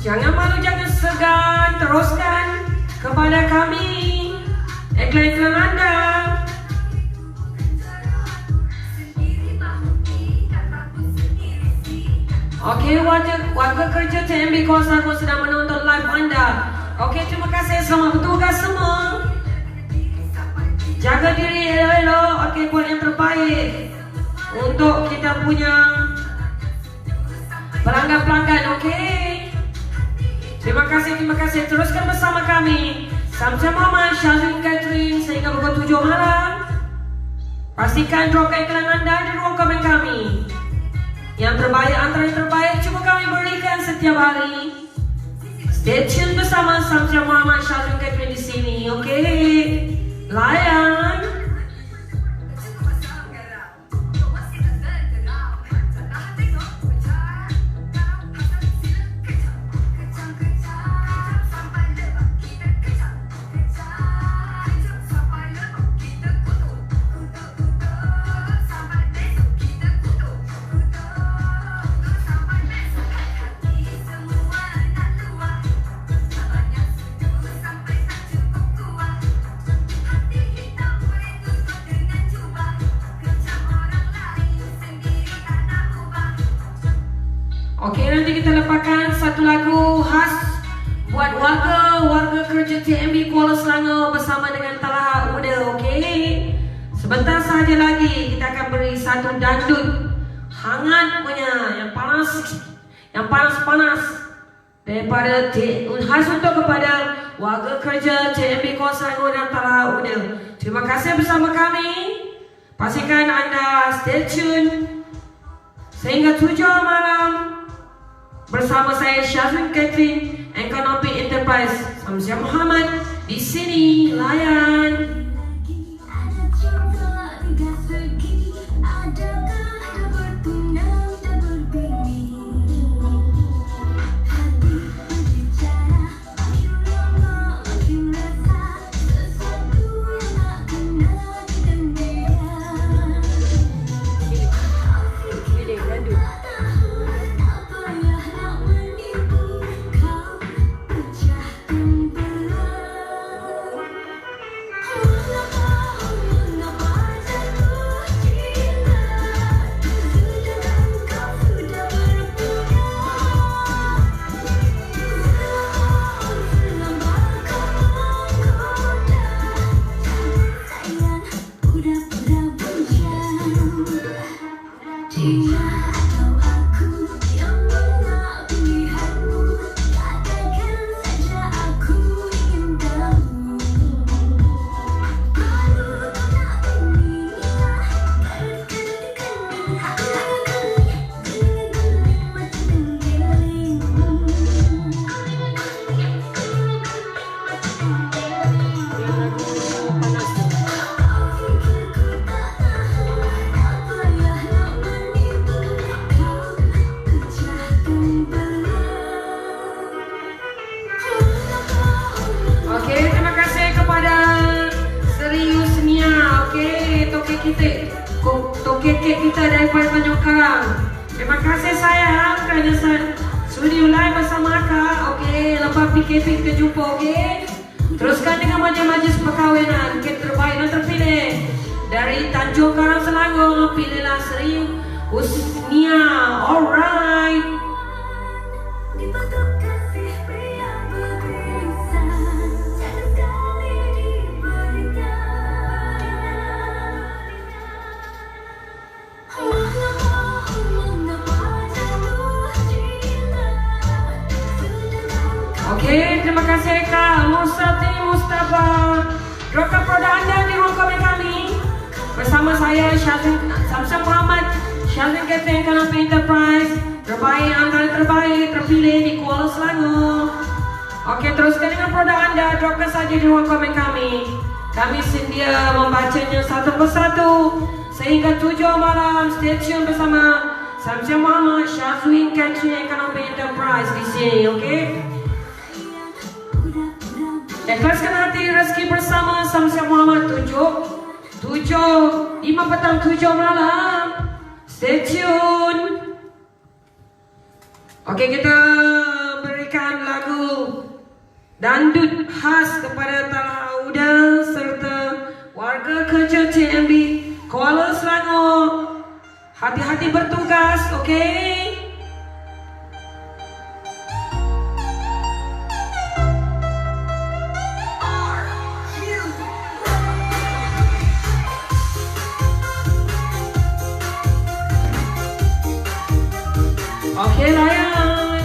Jangan malu, jangan segan, teruskan kepada kami iklan-iklan anda. Okey, warga kerja TMB Kuala Selangor sedang menonton live anda. Okey, terima kasih, selamat bertugas semua. Jaga diri elok-elok, okey, buat yang terbaik untuk kita punya pelanggan-pelanggan, okey? Terima kasih. Teruskan bersama kami Samsul Muhammad, Shazwin Catering sehingga pukul 7 malam. Pastikan dropkan iklan anda di ruang komen kami. Yang terbaik antara yang terbaik cuba kami berikan setiap hari. Stay tune bersama Samsul Muhammad, Shazwin Catering di sini, okey? Layan. Okey, nanti kita lepaskan satu lagu khas buat warga kerja TMB Kuala Selangor bersama dengan Talha Huda, okey? Sebentar sahaja lagi kita akan beri satu dandut hangat punya yang panas daripada khas untuk kepada warga kerja TMB Kuala Selangor dan Talha Huda. Terima kasih bersama kami. Pastikan anda stay tune sehingga 7 malam. Bersama saya Shazwin Catering Kanopi Enterprise Samsul Muhammad di sini, layan. Ada cinta tiga segi, adakah tak bertunang tak berbini? Hati berbicara, makin lama makin rasa sesuatu yang tak kena ditemui. kita, tokek-kek kita daripada Tanjung Karang. Terima kasih sayang kerana sudi live bersama Akak. Okey, lepas PKP kita jumpa, okey. Teruskan dengan majlis perkahwinan. Kek terbaik dan terpilih dari Tanjung Karang Selangor, pilihlah Sri Husnia. Alright. Dibentuk kasih pria beririsan, jangan sekali diberikan. Mengapa jatuh cinta? Okey, terima kasih Kak Mustati Mustafa. Dropkan produk anda di ruang komen kami bersama saya Samsam Muhammad, Syazin Captain Kanopi Enterprise, terbaik antara terbaik terpilih di Kuala Selangor. Okey, teruskan dengan produk anda, dropkan saja di ruang komen kami. Kami sedia membacanya satu persatu sehingga 7 malam. Stay tune bersama Samsam Muhammad, Syazin Captain Kanopi Enterprise di sini, okey? Ikhlaskan hati rezeki bersama Samsam Muhammad 5 petang 7 malam. Stay tune. Okey, kita berikan lagu dandut khas kepada Talha Uda serta warga kerja TMB Kuala Selangor. Hati-hati bertugas, okey? Okey, layan.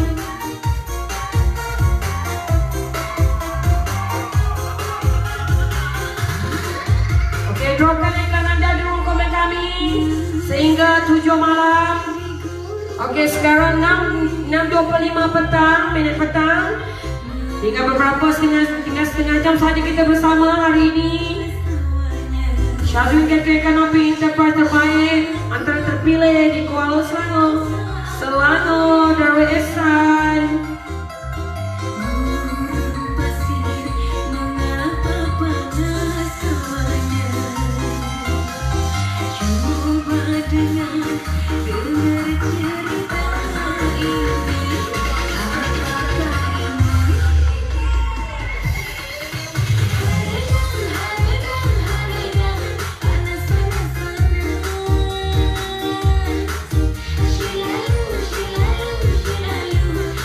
Okey, dropkan iklan anda di ruang komen kami sehingga 7 malam. Okey, sekarang 6.25 petang, minit petang. Tinggal setengah jam saja kita bersama hari ini. Syazin Captain Kanopi Enterprise terbaik antara terpilih di Kuala Selangor. Selangor Darul Ihsan. Mengapa panas hawanya? Coba dengar cerita ini. Apakah ini? Haradang, panas-panasannya. Shilalu, shilalu, shilalu.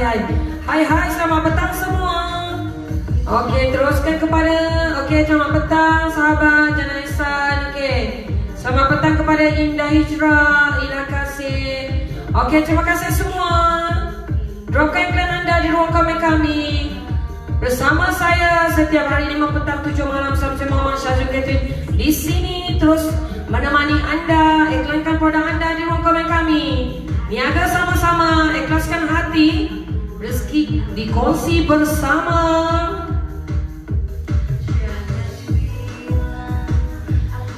Hai selamat petang semua. Okey, teruskan kepada selamat petang sahabat Janaisan. Okey. Selamat petang kepada Indah Hijrah, Ila Kasih. Okey, terima kasih semua. Dropkan iklan anda di ruang komen kami. Bersama saya setiap hari 5 petang 7 malam sampai Muhammad Syazul Catherine di sini terus menemani anda. Iklankan produk anda di ruang komen kami. Niaga sama-sama, ikhlaskan hati. Rezeki dikongsi bersama.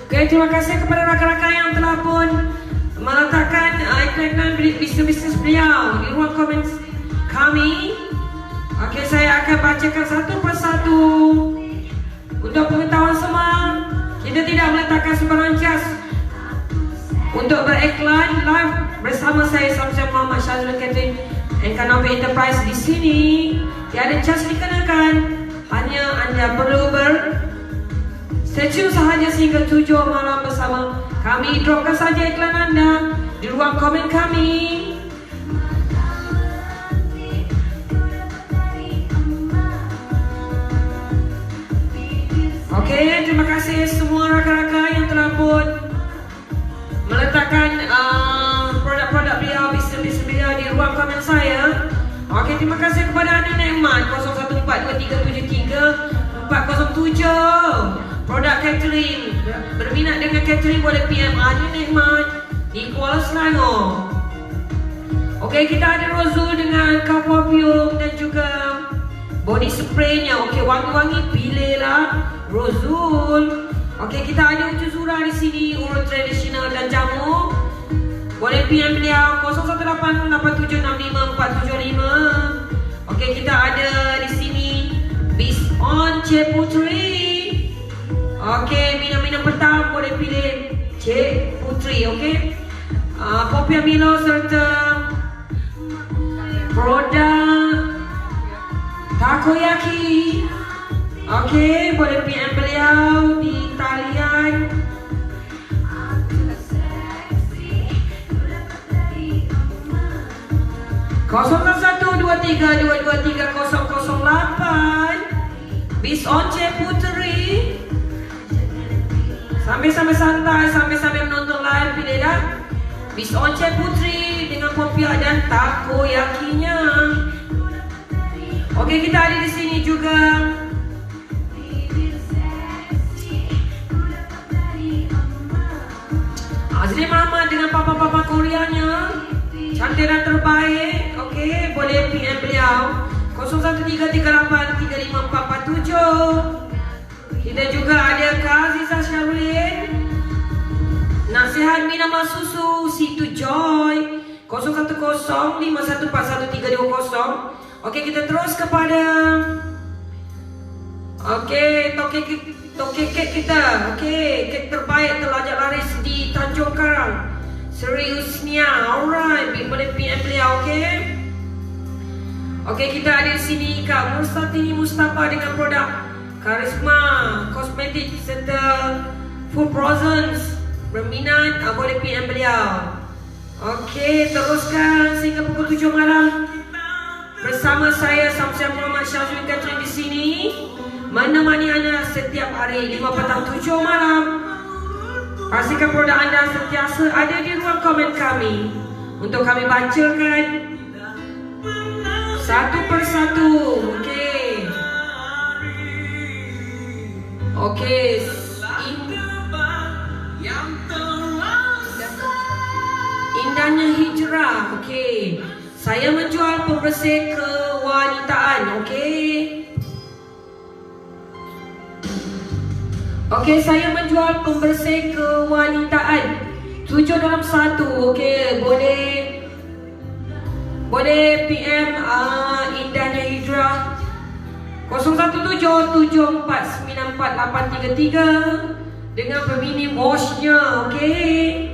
Okay, terima kasih kepada rakan-rakan yang telah pun meletakkan iklan bisnes beliau di ruang komen kami. Okay, saya akan bacakan satu persatu. Untuk pengetahuan semua, kita tidak meletakkan sembarang jas untuk beriklan live bersama saya Samsul Muhammad Syazul Catherine and Kanopi Enterprise di sini. Tiada jas dikenakan, hanya anda perlu stay tune sahaja sehingga 7 malam bersama kami. Dropkan saja iklan anda di ruang komen kami. Okey, terima kasih semua rakan-rakan yang telah pun meletakkan produk-produk beliau, bisnes beliau di ruang komen saya. Okey, terima kasih kepada Adi Nekmat 0143233407. Produk catering. Berminat dengan catering boleh PM Adi Nekmat di Kuala Selangor. Okey, kita ada Rozul dengan car perfume dan juga body spray-nya. Okey, wangi-wangi pilihlah Rozul. Okey, kita ada Ucu Zura di sini, urut tradisional dan jamu. Boleh PM beliau 0188765475. Okey, kita ada di sini Bis on Cik Putri. Okey, minum-minum petang boleh pilih Cik Putri. Okey, Popia Milo serta produk takoyaki. Okey, boleh PM beliau di talian 0123223008. Bis on Cik Putri. Sambil-sambil santai, sambil-sambil menonton live, pilih dah Bis on Cik Putri dengan popia dan takoyakinya. Okey, kita ada di sini juga Azli Muhammad dengan papa-papa Koreanya. Cantik dan terbaik. Okey, boleh PM beliau 0133835447. Kita juga ada Kak Aziza Syarulin. Nasihat minuman susu Situ Joy 0105141320. Okey, kita terus kepada Tokek kek kita. Okey, kek terbaik terlajak laris di Tanjung Karang, Seriusnya. Alright, boleh PM beliau. Okey. Okey, kita ada di sini Kak Mustatini Mustafa dengan produk Karisma Kosmetik serta Food Presents. Berminat boleh PM beliau. Okey, teruskan sehingga pukul 7 malam bersama saya Samsul Muhammad Syazul Catherine di sini menemani anda setiap hari 5 petang 7 malam. Pastikan produk anda sentiasa ada di ruang komen kami untuk kami bacakan satu persatu. Okey. Okey. Indahnya hijrah. Okey. Saya menjual pembersih kewanitaan. Okey. Okey, saya menjual pembersih kewanitaan 7 dalam 1. Okey, boleh PM Indahnya Hijrah 0177494833 dengan pemini washnya. Okey.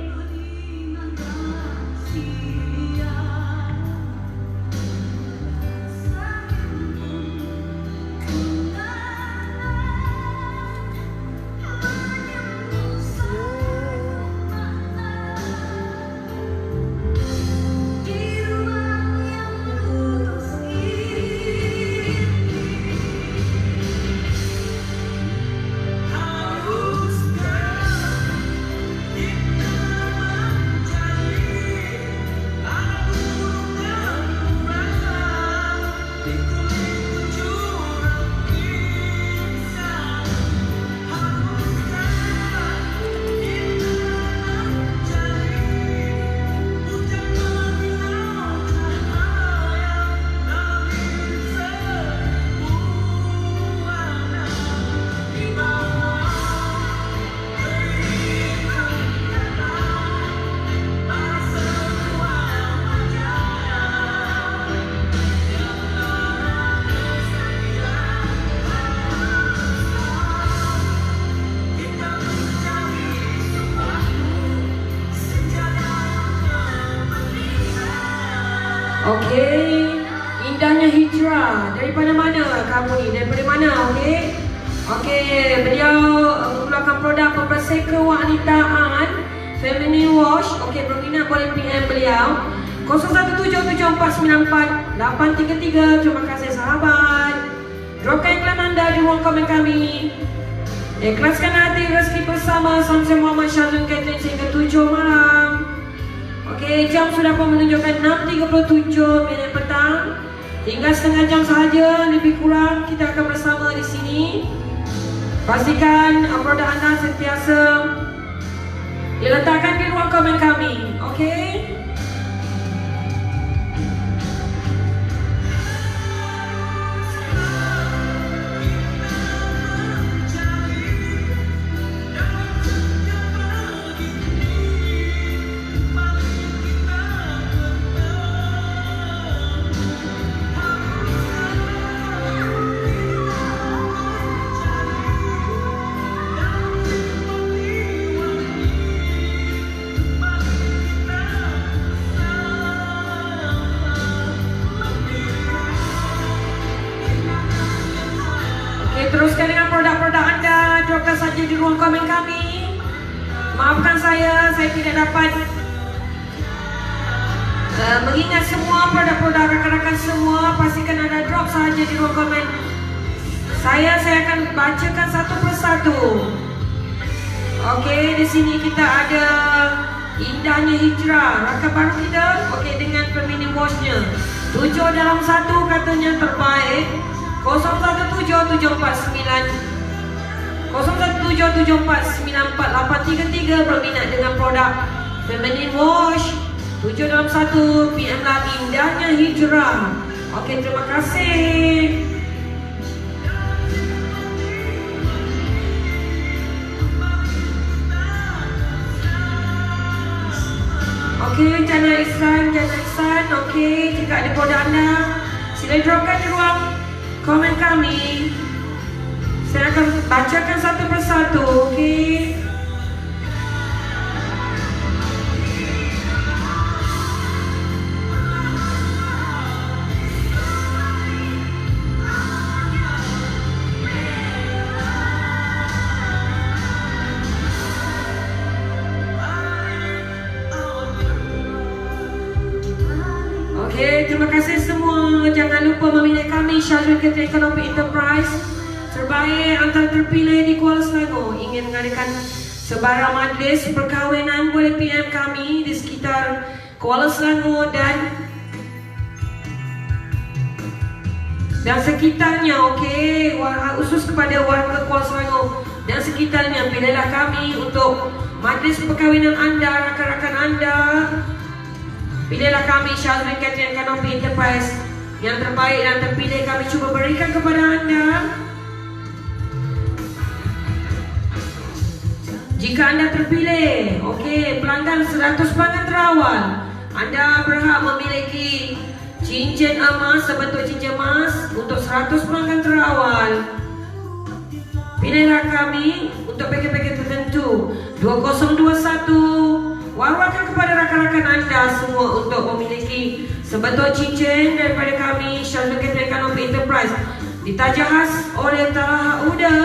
Okey. Indahnya hijrah. Daripada mana kamu ni? Daripada mana? Okey. Okey, beliau mengeluarkan produk pembersih kewanitaan Feminine Wash. Okey, berminat boleh PM beliau 0177494833. Terima kasih sahabat. Dropkan iklan anda di ruang komen kami. Ikhlaskan hati rezeki bersama Samsul Muhammad Syazul Catering sehingga 7 malam. Okey, jam sudah pun menunjukkan 6.37 minit petang. Tinggal setengah jam sahaja, lebih kurang kita akan bersama di sini. Pastikan produk anda sentiasa diletakkan di ruang komen kami. Okey? Teruskan dengan produk-produk anda. Dropkan saja di ruang komen kami. Maafkan saya tidak dapat mengingat semua produk-produk rakan-rakan semua. Pastikan anda drop saja di ruang komen. Saya akan bacakan satu persatu. Okey, di sini kita ada indahnya hijrah, rakan baru kita. Okey, dengan Feminine Wash-nya 7 dalam 1 katanya terbaik. 0177494833 berminat dengan produk Feminine Wash 7 dalam 1 PM lagi indahnya hijrah. Okey, terima kasih. Okey, Jana Ihsan. Okey, jika ada produk anda, sila dropkan di ruang komen kami. Saya akan bacakan satu persatu. Okey. Okey, terima kasih semua. Jangan lupa memilih kami Syazul Catering Economic Enterprise terbaik antara terpilih di Kuala Selangor. Ingin mengadakan sebarang majlis perkahwinan, boleh PM kami di sekitar Kuala Selangor dan sekitarnya. Okey, khusus kepada warga Kuala Selangor dan sekitarnya, pilihlah kami untuk majlis perkahwinan anda, rakan-rakan anda. Pilihlah kami Syazul Catering Economic Enterprise yang terbaik dan terpilih kami cuba berikan kepada anda. Jika anda terpilih, okey, pelanggan 100 pelanggan terawal, anda berhak memiliki cincin emas sebentuk cincin emas untuk 100 pelanggan terawal. Pilihlah kami untuk paket-paket tertentu 2021. Wawarkan kepada rakan-rakan anda semua untuk memiliki sebentuk cincin daripada kami Syazul Catering Economic Enterprise ditaja khas oleh Talaha Uda.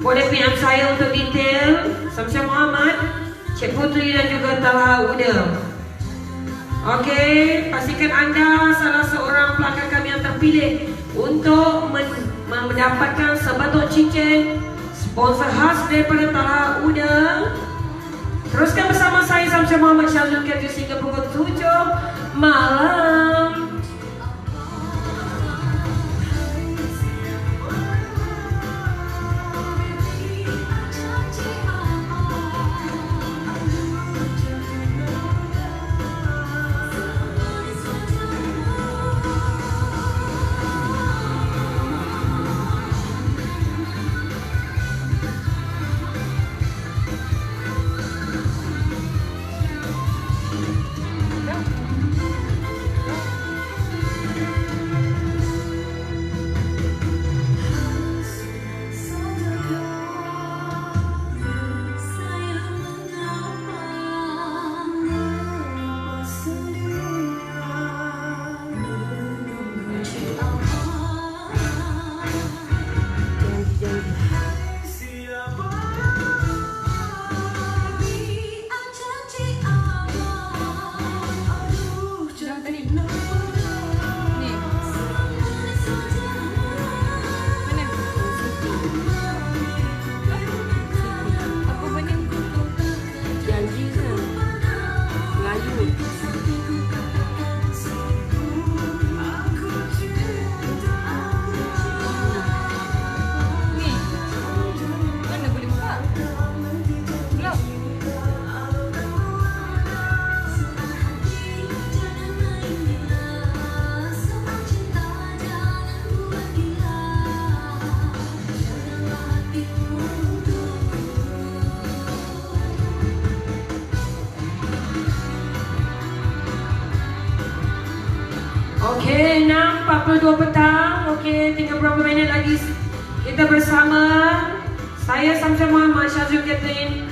Boleh PM saya untuk detail. Samsul Muhammad, Cik Putri dan juga Talaha Uda. Okey, pastikan anda salah seorang pelanggan kami yang terpilih untuk mendapatkan sebentuk cincin sponsor khas daripada Talaha Uda. Teruskan bersama saya Samsul Muhammad Syazul Catering hingga pukul 7 malam. Okey, 6.42 petang. Okey, tinggal berapa minit lagi kita bersama. Saya Samsul Muhammad Syazul Catherine,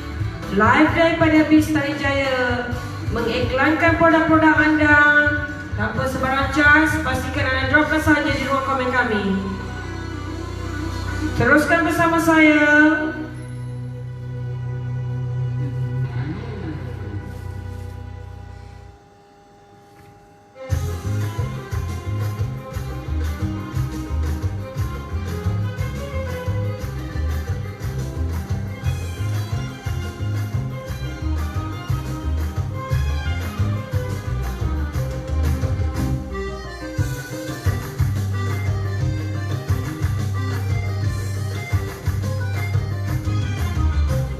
live daripada BIS Tarijaya, mengiklankan produk-produk anda tanpa sebarang charge. Pastikan anda dropkan sahaja di ruang komen kami. Teruskan bersama saya.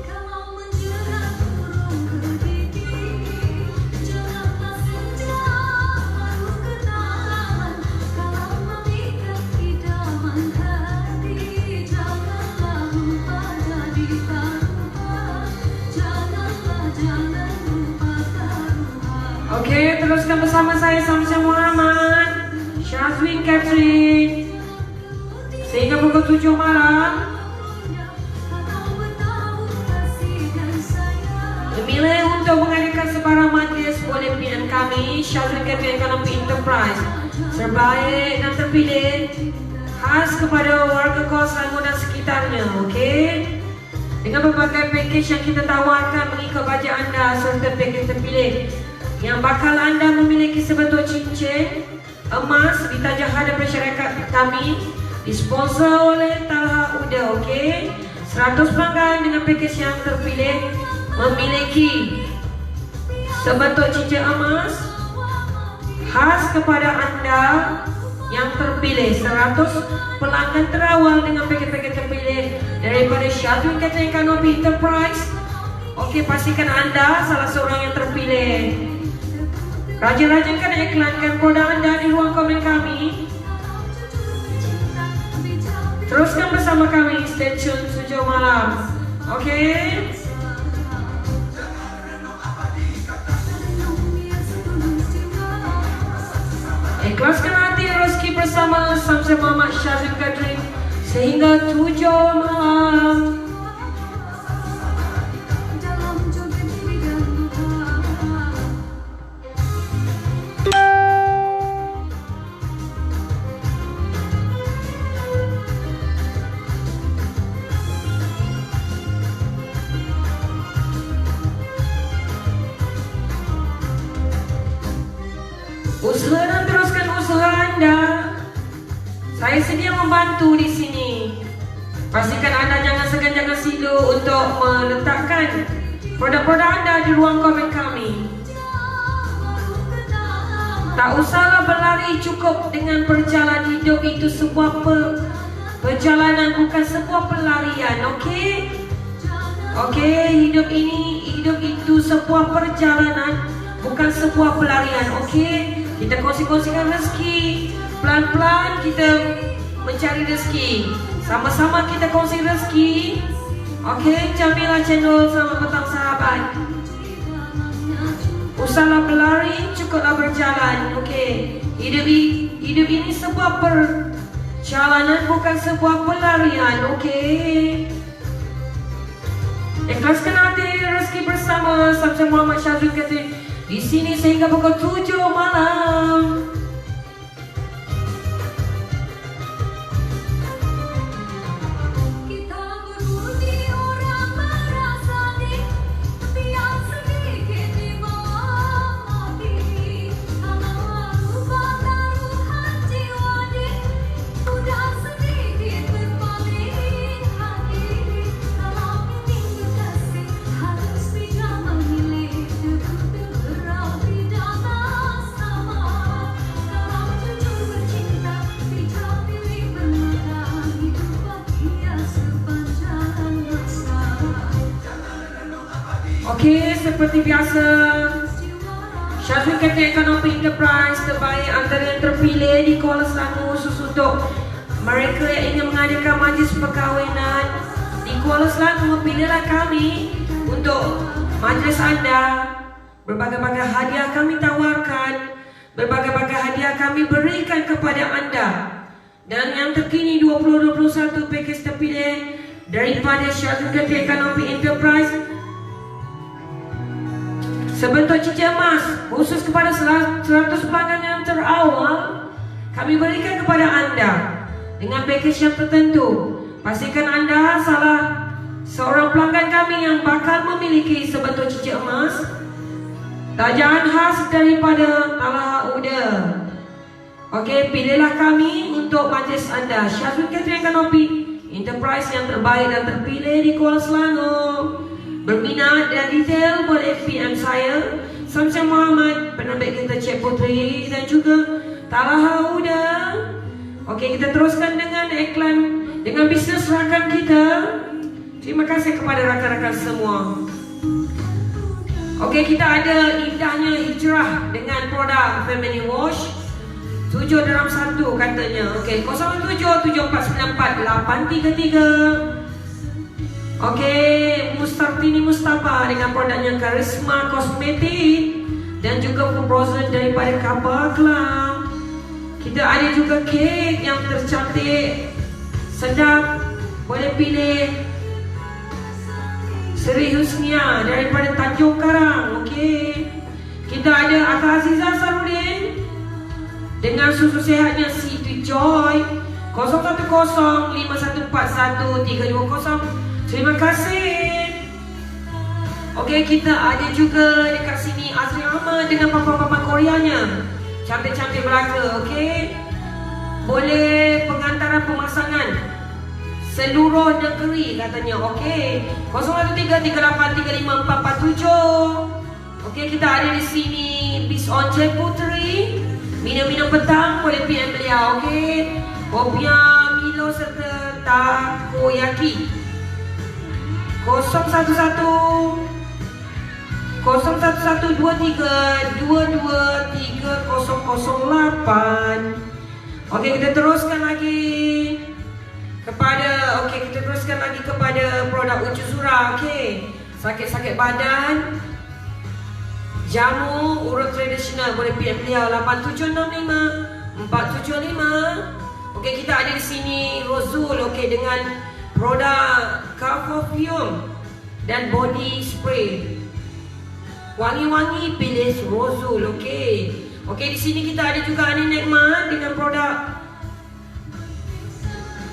Kalau menjerat burung ke gigi, janganlah senja lalu ke tangan. Kalau memikat idaman hati, janganlah lupa jadi taruhan. Jangan lupa taruhan. Okey, teruskan bersama saya Samsul Muhammad Syazwin Catherine sehingga pukul 7 malam. Kalau bertahu kasih dan sayang, Memilih untuk mengadakan sebarang majlis boleh PM kami, Syazwin Catherine Economy Enterprise, terbaik dan terpilih khas kepada warga kos Selangor dan sekitarnya. Okey, dengan berbagai pakej yang kita tawarkan mengikut bajet anda serta pakej terpilih yang bakal anda memiliki sebetul cincin emas ditajah hadapan syarikat kami, disponsor oleh Talha Uda. Okey, 100 pelanggan dengan pakej yang terpilih memiliki sebetul cincin emas khas kepada anda yang terpilih. 100 pelanggan terawal dengan pakej-pakej terpilih daripada Syazwin Catherine Economy Enterprise. Okey, pastikan anda salah seorang yang terpilih. Rajin-rajinkan iklankan produk anda di ruang komen kami. Teruskan bersama kami, stay tune 7 malam. Okey. Ikhlaskan hati rezeki bersama Samsul Muhammad Syazwin Catherine sehingga 7 malam. dalam joget diri dan lupa. Usaha dan teruskan usaha anda. Saya sedia membantu di sini. Pastikan anda jangan segan, jangan silu untuk meletakkan produk-produk anda di ruang komen kami. Tak usahlah berlari, cukup dengan berjalan. Hidup itu sebuah perjalanan, bukan sebuah pelarian. Okey? Okey, hidup itu sebuah perjalanan, bukan sebuah pelarian. Okey? Kita kongsi-kongsikan rezeki. Pelan-pelan kita mencari rezeki. Sama-sama kita kongsi rezeki. Okey, Jamila Cendol, selamat petang sahabat. Usahlah berlari, cukuplah berjalan. Okey, hidup ini sebuah perjalanan, bukan sebuah pelarian. Okey. Ikhlaskan hati rezeki bersama Samsul Muhammad Syazwin Catherine di sini sehingga pukul 7 malam. Kita berbudi orang merasani, biar sedikit di bawah hati. Kalau lupa taruhan jiwa di, sudah sedikit berpaling hati. Kalau ingin kasih harus bisa memilih, debu berapi dalam sama. Kalau jujur bercinta, bisa pilih bermata, hidup bahagia sepanjang masa. Okey, seperti biasa, Syazwin Catherine Economy Enterprise terbaik antara yang terpilih di Kuala Selangor khusus untuk mereka yang ingin mengadakan majlis perkahwinan di Kuala Selangor. Pilihlah kami untuk majlis anda. Berbagai-bagai hadiah kami tawarkan Berbagai-bagai hadiah kami berikan kepada anda. Dan yang terkini 2021 pakej terpilih daripada Syarikat Catering Economy Enterprise sebentuk cincin emas khusus kepada 100 pelanggan yang terawal kami berikan kepada anda dengan pakej yang tertentu. Pastikan anda salah seorang pelanggan kami yang bakal memiliki sebentuk cincin emas tajaan khas daripada Talaha Uda. Okey, pilihlah kami untuk majlis anda. Syarikat Catering Economy Enterprise yang terbaik dan terpilih di Kuala Selangor. Berminat dan detail boleh PM saya, Samsul Muhammad, penerbit kita Cik Putri dan juga Talaha Uda. Okey, kita teruskan dengan iklan dengan bisnes rakan kita. Terima kasih kepada rakan-rakan semua. Okey, kita ada indahnya hijrah dengan produk Family Wash 7 dalam 1 katanya. Okey, 0774948333. Okey, Mustartini Mustafa dengan produknya Karisma Kosmetik dan juga frozen daripada Kapal Kelam. Kita ada juga kek yang tercantik, sedap. Boleh pilih Seri Husnia daripada Tanjung Karang. Okey, kita ada Akak Azizah Sarudin dengan susu sehatnya C2 Joy 0105141320. Terima kasih. Okey, kita ada juga dekat sini Azri Ahmad dengan papan-papan Koreanya. Cantik-cantik belaka. Okey, boleh pengantaran pemasangan seluruh negeri katanya. Okey, 0133835447. Okey, kita ada di sini Bis on Cik Putri. Minum-minum petang boleh PM beliau. Okey, Kopia Milo serta Takoyaki 01123223008. Okey, kita teruskan lagi kepada produk Ucu Zura. Okey, sakit-sakit badan, jamu urut tradisional boleh PM beliau 8765-475. Okey, kita ada di sini Rozul. Okey, dengan produk Carfofium dan body spray. Wangi-wangi pilih Rozul. Okey. Okey, di sini kita ada juga Ani Nekmat dengan produk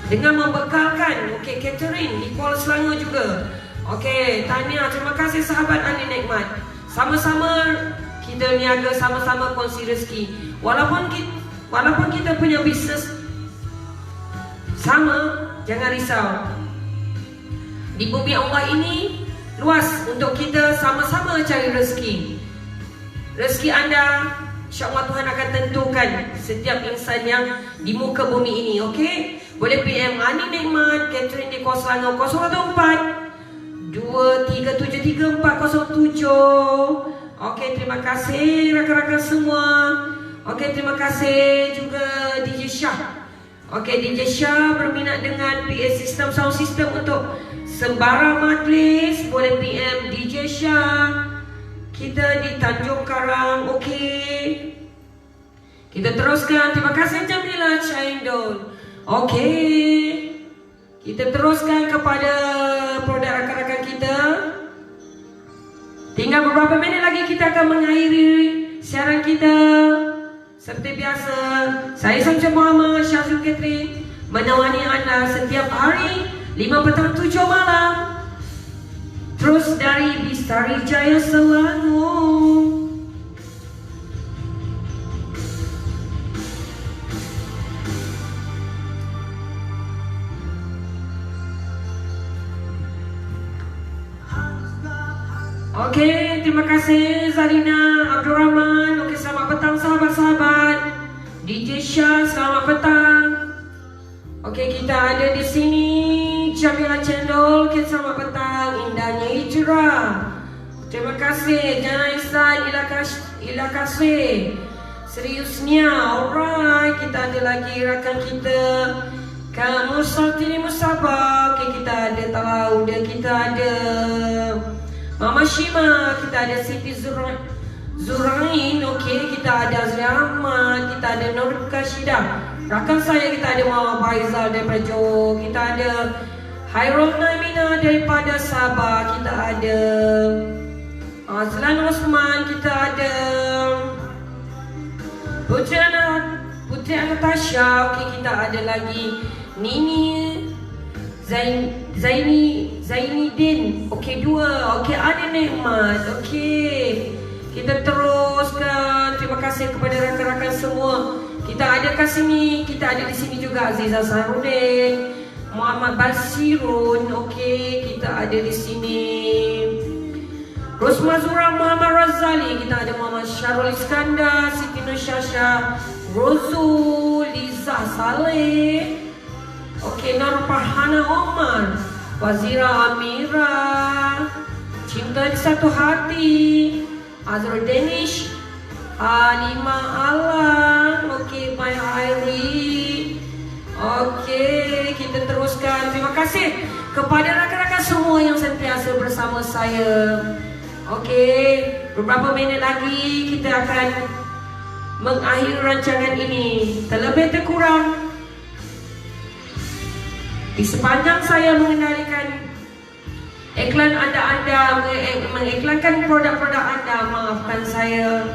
dengan membekalkan catering di Kuala Selangor juga. Okey, tahniah, terima kasih sahabat Ani Nekmat. Sama-sama kita niaga, sama-sama kongsi rezeki. Walaupun kita punya bisnes sama, jangan risau. Di bumi Allah ini luas untuk kita sama-sama cari rezeki. Rezeki anda, insya-Allah Tuhan akan tentukan setiap insan yang di muka bumi ini. Okey, boleh PM Ani Nekmat catering di Kuala Selangor 014-2373-407. Okey, terima kasih rakan-rakan semua. Okey, terima kasih juga DJ Syah. Okey, DJ Syah berminat dengan PA system, sound system untuk sembarang majlis, boleh PM DJ Syah. Kita di Tanjung Karang. Okey, kita teruskan. Terima kasih Jamila Chaindol. Okey, kita teruskan kepada produk rakan-rakan kita. Tinggal beberapa minit lagi kita akan mengakhiri siaran kita. Seperti biasa, saya Samsul Muhammad, Syazul Catering, menemani anda setiap hari 5 petang 7 malam. Terus dari Bistari Jaya Selangor. Okey, terima kasih Zarina Abdul Rahman. Okey, selamat petang sahabat-sahabat. DJ Syah, selamat petang. Okey, kita ada di sini Jamila Cendol. Okey, selamat petang. Indahnya hijrah. Terima kasih Jana Ihsan, Ila Kasih, Seriusnya. Alright, kita ada lagi rakan kita Kamu Sartini Mustafa. Okey, kita ada Talau, dan kita ada Mama Shima, kita ada Siti Zurain, okey, kita ada Azri Ahmad, kita ada Nur Kashidah. Rakan saya kita ada Muhammad Faizal daripada Johor, kita ada Hairul Naimina daripada Sabah, kita ada Azlan Osman, kita ada Putri Anastasia, okey, kita ada lagi Nini Zainidin, okey, 2, okey, ada Nikmat, okey. Kita teruskan. Terima kasih kepada rakan-rakan semua. Kita ada kat sini, kita ada di sini juga Aziza Sarudin, Muhammad Basirun, okey, kita ada di sini. Rosma Zura Muhammad Razali, kita ada Muhammad Syarul Iskandar, Siti Nur Syasha, Rozul, Liza Saleh, okey, Nur Farhana Omar, Wazira Amira, Cinta di Satu Hati, Azrul Danish, Halimah Alan, okey, Mai Airi. Okey, kita teruskan. Terima kasih kepada rakan-rakan semua yang sentiasa bersama saya. Okey, beberapa minit lagi kita akan mengakhiri rancangan ini. Terlebih terkurang, di sepanjang saya mengendalikan iklan anda mengiklankan produk-produk anda, maafkan saya.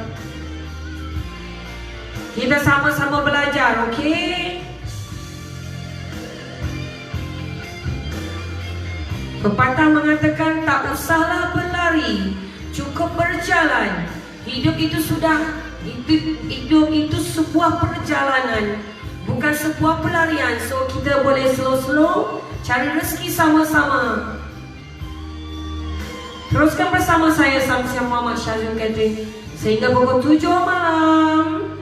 Kita sama-sama belajar, okey? Pepatah mengatakan tak usahlah berlari, cukup berjalan. Hidup itu sebuah perjalanan, bukan sebuah pelarian. So kita boleh slow-slow cari rezeki sama-sama. Teruskan bersama saya Samsia Muhammad Syazul Catering sehingga pukul 7 malam.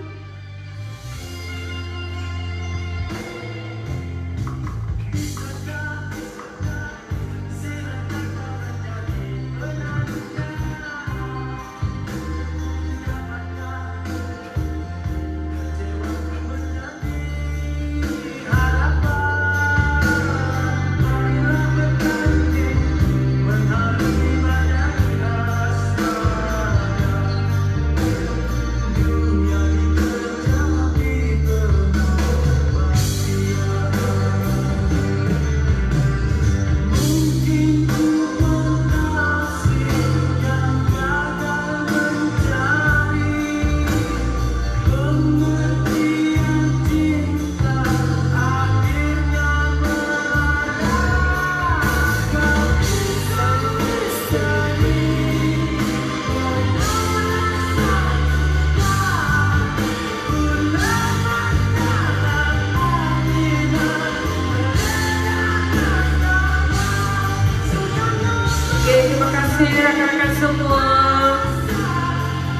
Rakan-rakan semua,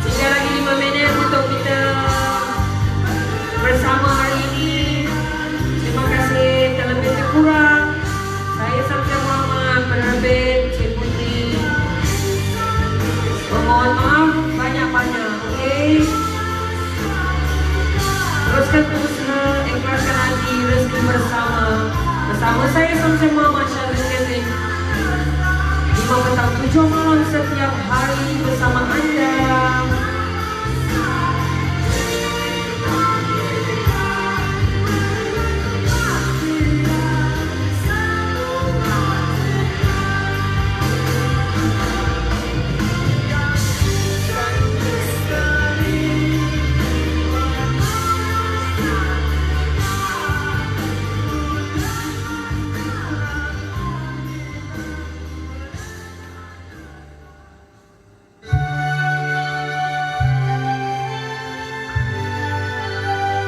tinggal lagi 5 minit untuk kita bersama hari ini. Terima kasih. Terlebih terkurang, saya Samsia Muhammad, penerbit Cik Putri, memohon maaf banyak-banyak. Okey, teruskan usaha, ikhlaskan hati, rezeki bersama saya Samsia Muhammad Syazul Catering. 5 petang 7 malam setiap hari bersama anda.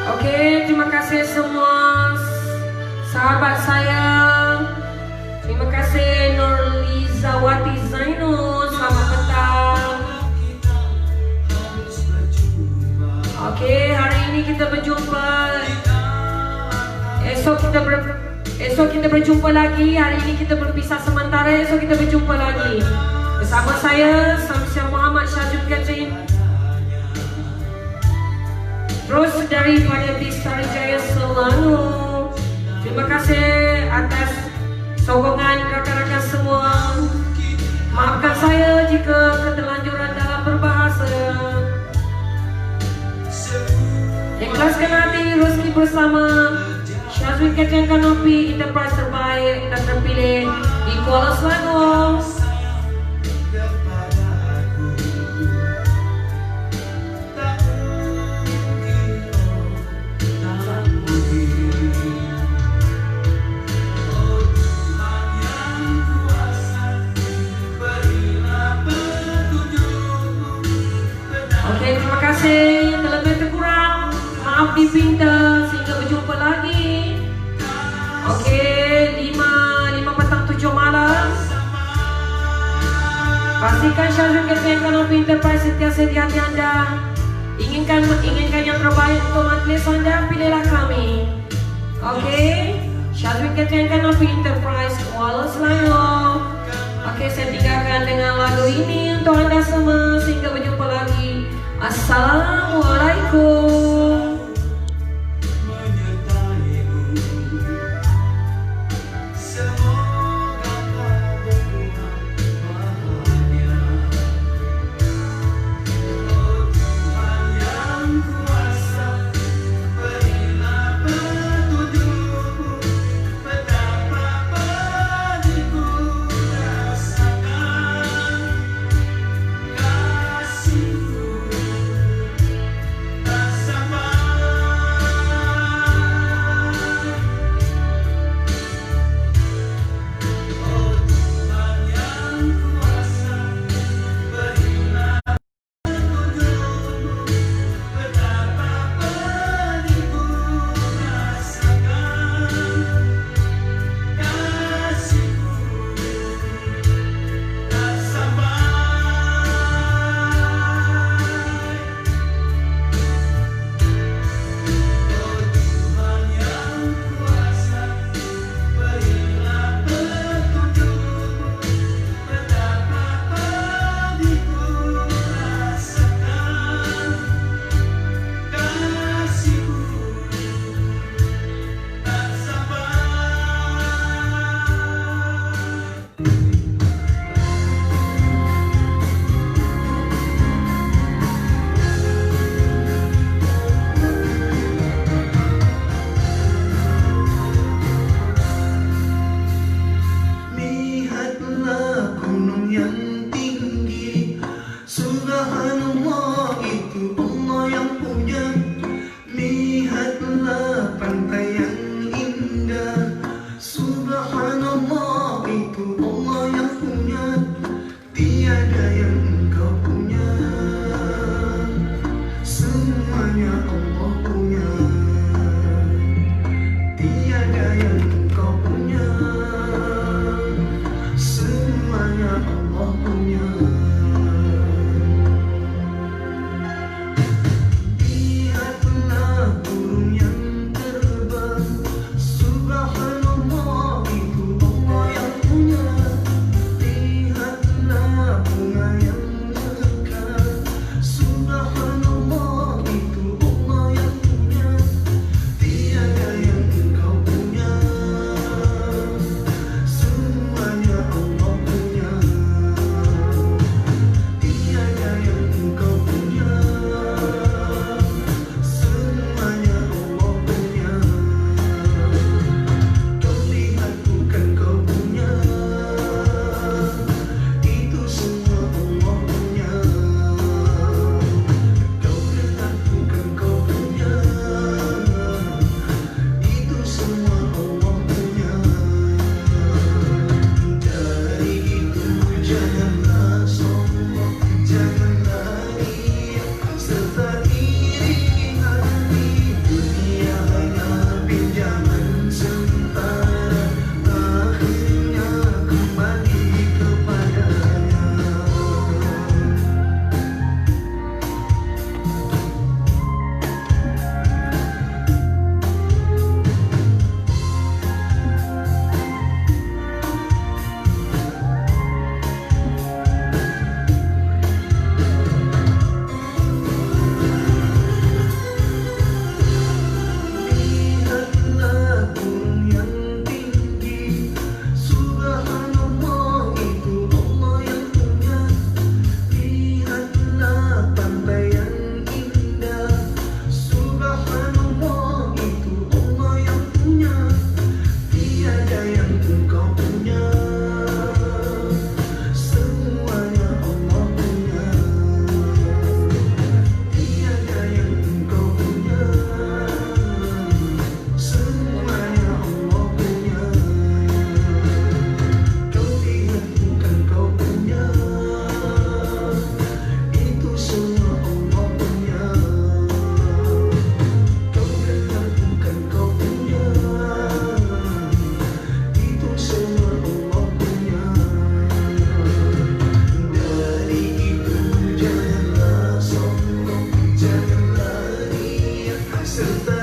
Okey, terima kasih semua sahabat saya. Terima kasih Nurlizawati Zainul, selamat petang. Okey, hari ini kita berjumpa. Esok kita berjumpa lagi. Hari ini kita berpisah sementara. Esok kita berjumpa lagi bersama saya Samsia Muhammad Syazul Catering. Terus daripada Bistari Jaya Selangor. Terima kasih atas sokongan rakan-rakan semua. Maafkan saya jika keterlanjuran dalam berbahasa. kasih hati Rizky bersama Syazwin Catherine Kanopi, enterprise terbaik dan terpilih di Kuala Selangor. Okey, terima kasih. Terlebih terkurang, maaf dipinta. Sehingga berjumpa lagi. Okey, 5 petang 7 malam. Pastikan Syazwin Catherine Kanopi Enterprise sentiasa di hati anda. Inginkan yang terbaik untuk majlis anda, pilihlah kami. Okey, Syazwin Catherine Kanopi Enterprise Kuala Selangor. Okey, saya tinggalkan dengan lagu ini untuk anda semua. Sehingga berjumpa lagi. Assalamualaikum. Kasihku tak sama serta